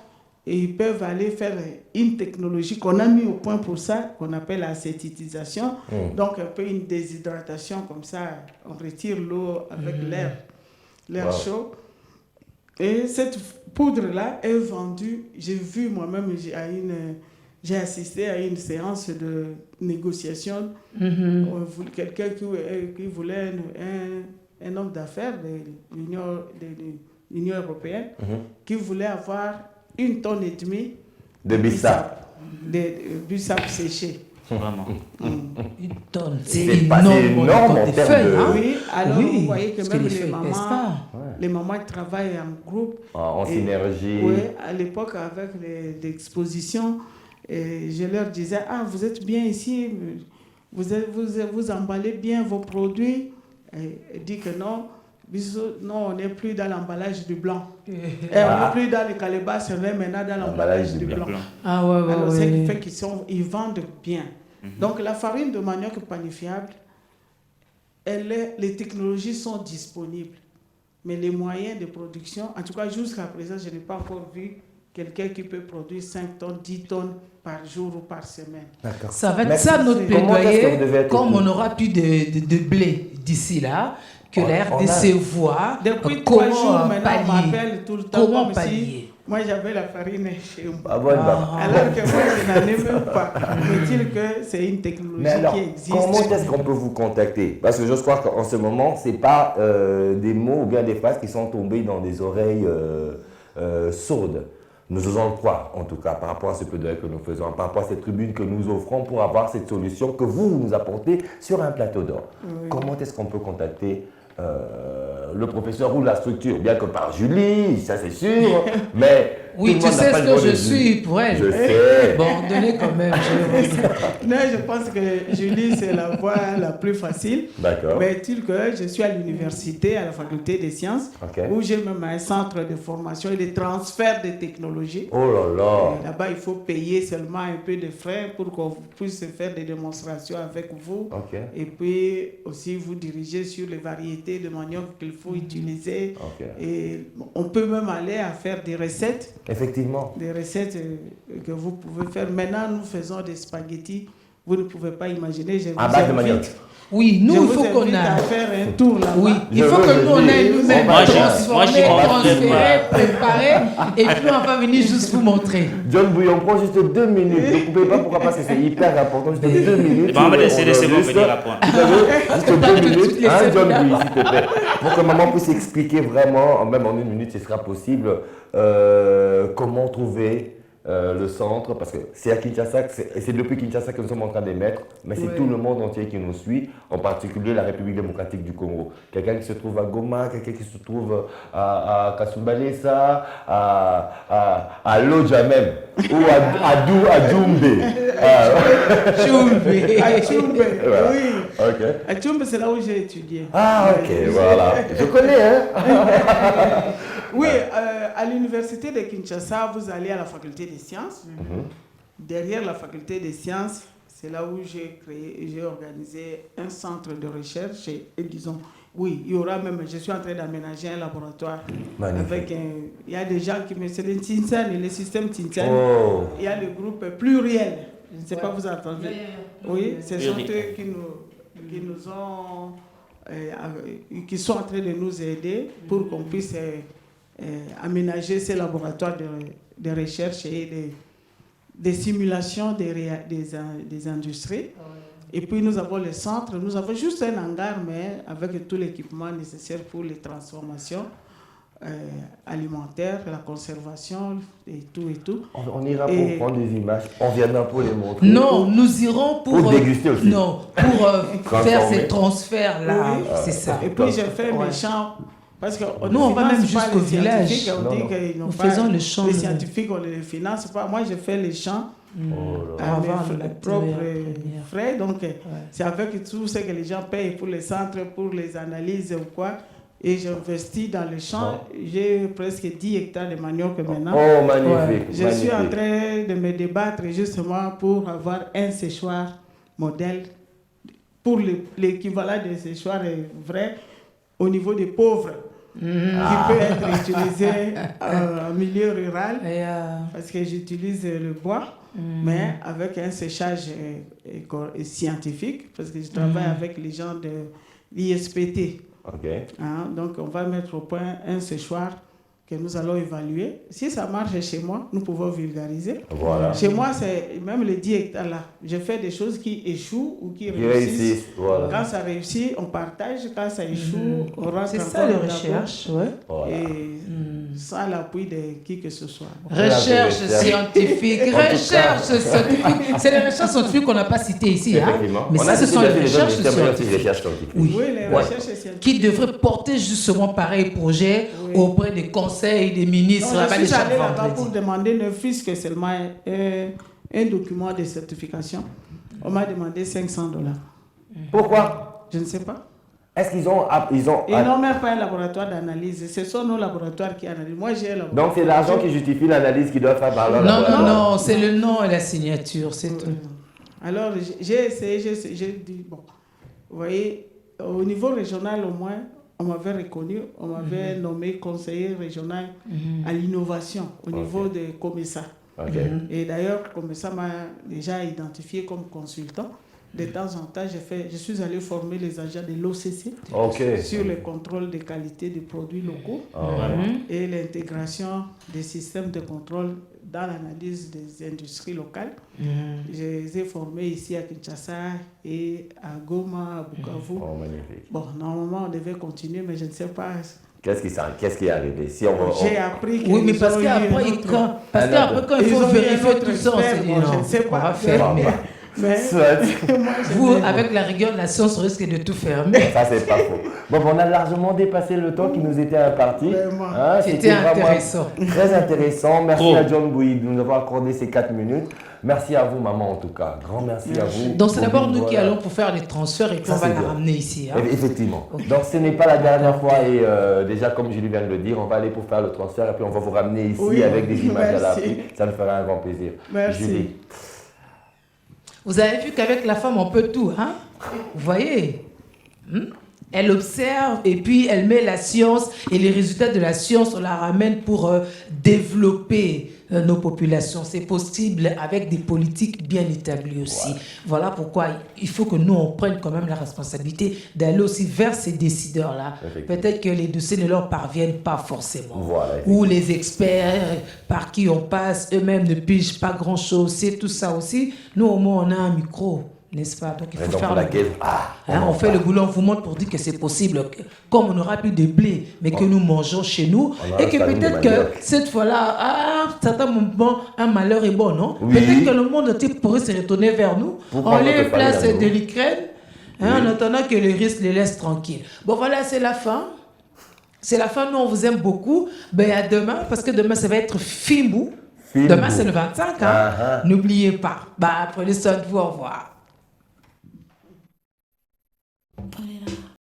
ils peuvent aller faire une technologie qu'on a mis au point pour ça, qu'on appelle la acétisation. Donc un peu une déshydratation comme ça, on retire l'eau avec l'air chaud. Et cette poudre-là est vendue, j'ai vu moi-même, j'ai assisté à une séance de négociation. Quelqu'un qui voulait, un homme d'affaires de l'Union européenne, qui voulait avoir 1,5 tonne de bissap. De bissap séché. Vraiment. 1 tonne, C'est énorme énorme en des termes feuilles, de- hein? Oui, alors Oui, vous voyez que parce même que les feuilles mamans, pèsent pas. les mamans travaillent en groupe. En Et- synergie. Oui, à l'époque, avec l'exposition, je leur disais, ah, vous êtes bien ici, vous emballez bien vos produits. Et elle dit que non, on n'est plus dans l'emballage du blanc. Et on n'est plus dans les calebasses, on est maintenant dans l'emballage du blanc. Ah ouais, ouais, Alors, ce ouais. qui fait qu'ils vendent bien. Donc, la farine de manioc panifiable, les technologies sont disponibles. Mais les moyens de production, en tout cas, jusqu'à présent, je n'ai pas encore vu quelqu'un qui peut produire 5 tonnes, 10 tonnes par jour ou par semaine. D'accord. Ça va être Merci. ça notre Comment est-ce que vous devez plaidoyer, être comme tout- on n'aura plus de blé d'ici là, que la On RDC voit Depuis 3 jours, comment maintenant, on pallier. m'appelle tout le temps Comment comme pallier. si moi j'avais la farine chez moi. Ah, bonne baba. Alors que moi, je n'en ai même pas. Faut-il que c'est une technologie Mais alors, qui existe? comment est-ce qu'on peut vous contacter? Parce que j'ose croire qu'en ce moment, ce n'est pas des mots ou bien des phrases qui sont tombées dans des oreilles sourdes. Nous osons le croire, en tout cas, par rapport à ce plaidoyer que nous faisons, par rapport à cette tribune que nous offrons pour avoir cette solution que vous nous apportez sur un plateau d'or. Oui. Comment est-ce qu'on peut contacter le professeur ou la structure? Bien que par Julie, ça c'est sûr, mais... Oui, tout le tu monde n'a sais pas ce le droit que je de suis pour elle. Je sais. Bon, donnez quand même. Non, je pense que Julie, c'est la voie la plus facile. D'accord. Mais est-il que je suis à l'université, à la faculté des sciences, Ok. où j'ai même un centre de formation et de transfert de technologies. Oh là là. Et là-bas, il faut payer seulement un peu de frais pour qu'on puisse faire des démonstrations avec vous. Ok. Et puis aussi vous diriger sur les variétés de manioc qu'il faut utiliser. Ok. Et on peut même aller à faire des recettes. Effectivement. Des recettes que vous pouvez faire. Maintenant, nous faisons des spaghettis. Vous ne pouvez pas imaginer. Je À vous base de invite- manioc. Oui, nous, je il vous faut qu'on invite à a. faire un tour là-bas. Oui, il Je faut veux, que nous, on aille je nous-mêmes dis, moi, j'y transformer, vais transférer, préparer, et puis on va venir juste vous montrer. John Bouillon, prend juste 2 minutes. Ne coupez pas, pourquoi? Parce que c'est hyper important. Juste 2 minutes. Et ben, on va laisser On laisser juste- venir à point. Vous savez, juste 2 Tout de minutes. suite, laissez Hein, John venir. Bouillon, s'il te plaît. Pour que maman puisse expliquer vraiment, même en 1 minute, ce sera possible, comment trouver le centre, parce que c'est à Kinshasa, c'est depuis Kinshasa que nous sommes en train d'émettre, mais c'est Ouais. tout le monde entier qui nous suit, en particulier la République démocratique du Congo. Quelqu'un qui se trouve à Goma, quelqu'un qui se trouve à Kasumbalesa, à Lodja même, ou à Djumbe. À Tchumbe, Voilà. oui. Ok. À Tchumbe, c'est là où j'ai étudié. Ah, ok, voilà. Je connais, hein. Oui, à l'université de Kinshasa, vous allez à la faculté des sciences. Derrière la faculté des sciences, c'est là où j'ai organisé un centre de recherche et disons, oui, il y aura même, je suis en train d'aménager un laboratoire. Magnifique. Avec il y a des gens qui me c'est le Tinsan et le système Tinsan. Oh. Il y a le groupe pluriel. Je ne sais pas, vous entendez? Oui, ce sont eux qui nous ont, qui sont en train de nous aider pour qu'on puisse aménager ces laboratoires de recherche et des simulations des industries. Et puis nous avons le centre, nous avons juste un hangar, mais avec tout l'équipement nécessaire pour les transformations. alimentaire, la conservation et tout et tout. On ira pour prendre des images, on viendra pour les montrer. Non, nous irons pour déguster aussi. Non, pour faire ces transferts-là, Oui. c'est ça. Et puis, j'ai fait mes champs. Parce que nous, on va même jusqu'au village. On dit qu'ils n'ont nous pas faisons le champ. Les scientifiques, on ne les finance pas. Moi, je fais les champs à mes propres frais. Donc, c'est avec tout ce que les gens payent pour les centres, pour les analyses ou quoi. Et j'investis dans le champ. J'ai presque 10 hectares de manioc maintenant. Oh, magnifique. Je suis en train de me débattre justement pour avoir un séchoir modèle pour l'équivalent des séchoirs vrai au niveau des pauvres. Qui peut être utilisé en milieu rural parce que j'utilise le bois, mais avec un séchage scientifique parce que je travaille avec les gens de l'ISPT. Donc on va mettre au point un séchoir que nous allons évaluer. Si ça marche chez moi, nous pouvons vulgariser. Voilà. Chez moi, c'est même les 10 hectares là. Je fais des choses qui échouent ou qui réussissent. Voilà. Quand ça réussit, on partage. Quand ça échoue, on rentre. C'est ça, les recherches. Ouais. Voilà. Et sans l'appui de qui que ce soit. Recherche scientifique. Recherche scientifique. C'est les recherches scientifiques qu'on n'a pas citées ici. Hein? Mais ça, ce sont les recherches scientifiques. Oui, les recherches scientifiques. Qui devraient porter justement pareil projet auprès des conseils, des ministres. Non, je suis allé là-bas pour demander ne fût-ce que seulement un document de certification. On m'a demandé $500. Pourquoi? Je ne sais pas. Est-ce qu'ils ont... Ils n'ont même pas un laboratoire d'analyse. Ce sont nos laboratoires qui analysent. Moi, j'ai un laboratoire. Donc, c'est l'argent qui justifie l'analyse qu'ils doivent faire par leur laboratoire. Non, c'est le nom et la signature, c'est tout. Alors, j'ai essayé, j'ai dit, bon, vous voyez, au niveau régional au moins, on m'avait reconnu, on m'avait nommé conseiller régional à l'innovation au niveau de COMESA. Et d'ailleurs, COMESA m'a déjà identifié comme consultant. De temps en temps, je suis allé former les agents de l'OCC sur le contrôle de qualité des produits locaux et l'intégration des systèmes de contrôle dans l'analyse des industries locales. Je les ai formés ici à Kinshasa et à Goma, à Bukavu. Bon, normalement, on devait continuer, mais je ne sais pas. Qu'est-ce qui est arrivé? J'ai appris que... Oui, mais parce qu'après, quand il faut vérifier tout ça, on s'est dit non, je ne sais pas. On va faire. Mais vous, avec la rigueur de la science, risque de tout fermer. Ça, c'est pas faux. Bon, on a largement dépassé le temps qui nous était imparti. C'était intéressant. Très intéressant. Merci à John Bouy de nous avoir accordé ces 4 minutes. Merci à vous, maman, en tout cas. Grand merci à vous. Donc, c'est d'abord nous qui allons pour faire les transferts et puis on va la ramener ici. Hein. Effectivement. Donc, ce n'est pas la dernière fois. Et déjà, comme Julie vient de le dire, on va aller pour faire le transfert et puis on va vous ramener ici avec des images à l'appui. Ça nous fera un grand plaisir. Merci. Julie. Vous avez vu qu'avec la femme, on peut tout, hein? Vous voyez? Elle observe et puis elle met la science et les résultats de la science, on la ramène pour développer nos populations. C'est possible avec des politiques bien établies aussi. Voilà pourquoi il faut que nous, on prenne quand même la responsabilité d'aller aussi vers ces décideurs-là. Peut-être que les dossiers ne leur parviennent pas forcément. Ou les experts par qui on passe, eux-mêmes ne pigent pas grand-chose. C'est tout ça aussi. Nous, au moins, on a un micro. N'est-ce pas? Donc il faut faire on fait le boulot, on vous montre pour dire que c'est possible, comme on n'aura plus de blé, mais que nous mangeons chez nous, et que peut-être que cette fois-là, certains moments, un malheur est bon, non? Peut-être que le monde entier pourrait se retourner vers nous, en les places de l'Ukraine, en attendant que le risque les laisse tranquilles. Bon voilà, c'est la fin. C'est la fin, nous on vous aime beaucoup. Ben à demain, parce que demain ça va être Fimbu. Demain c'est le 25, hein? N'oubliez pas. Prenez soin de vous, au revoir.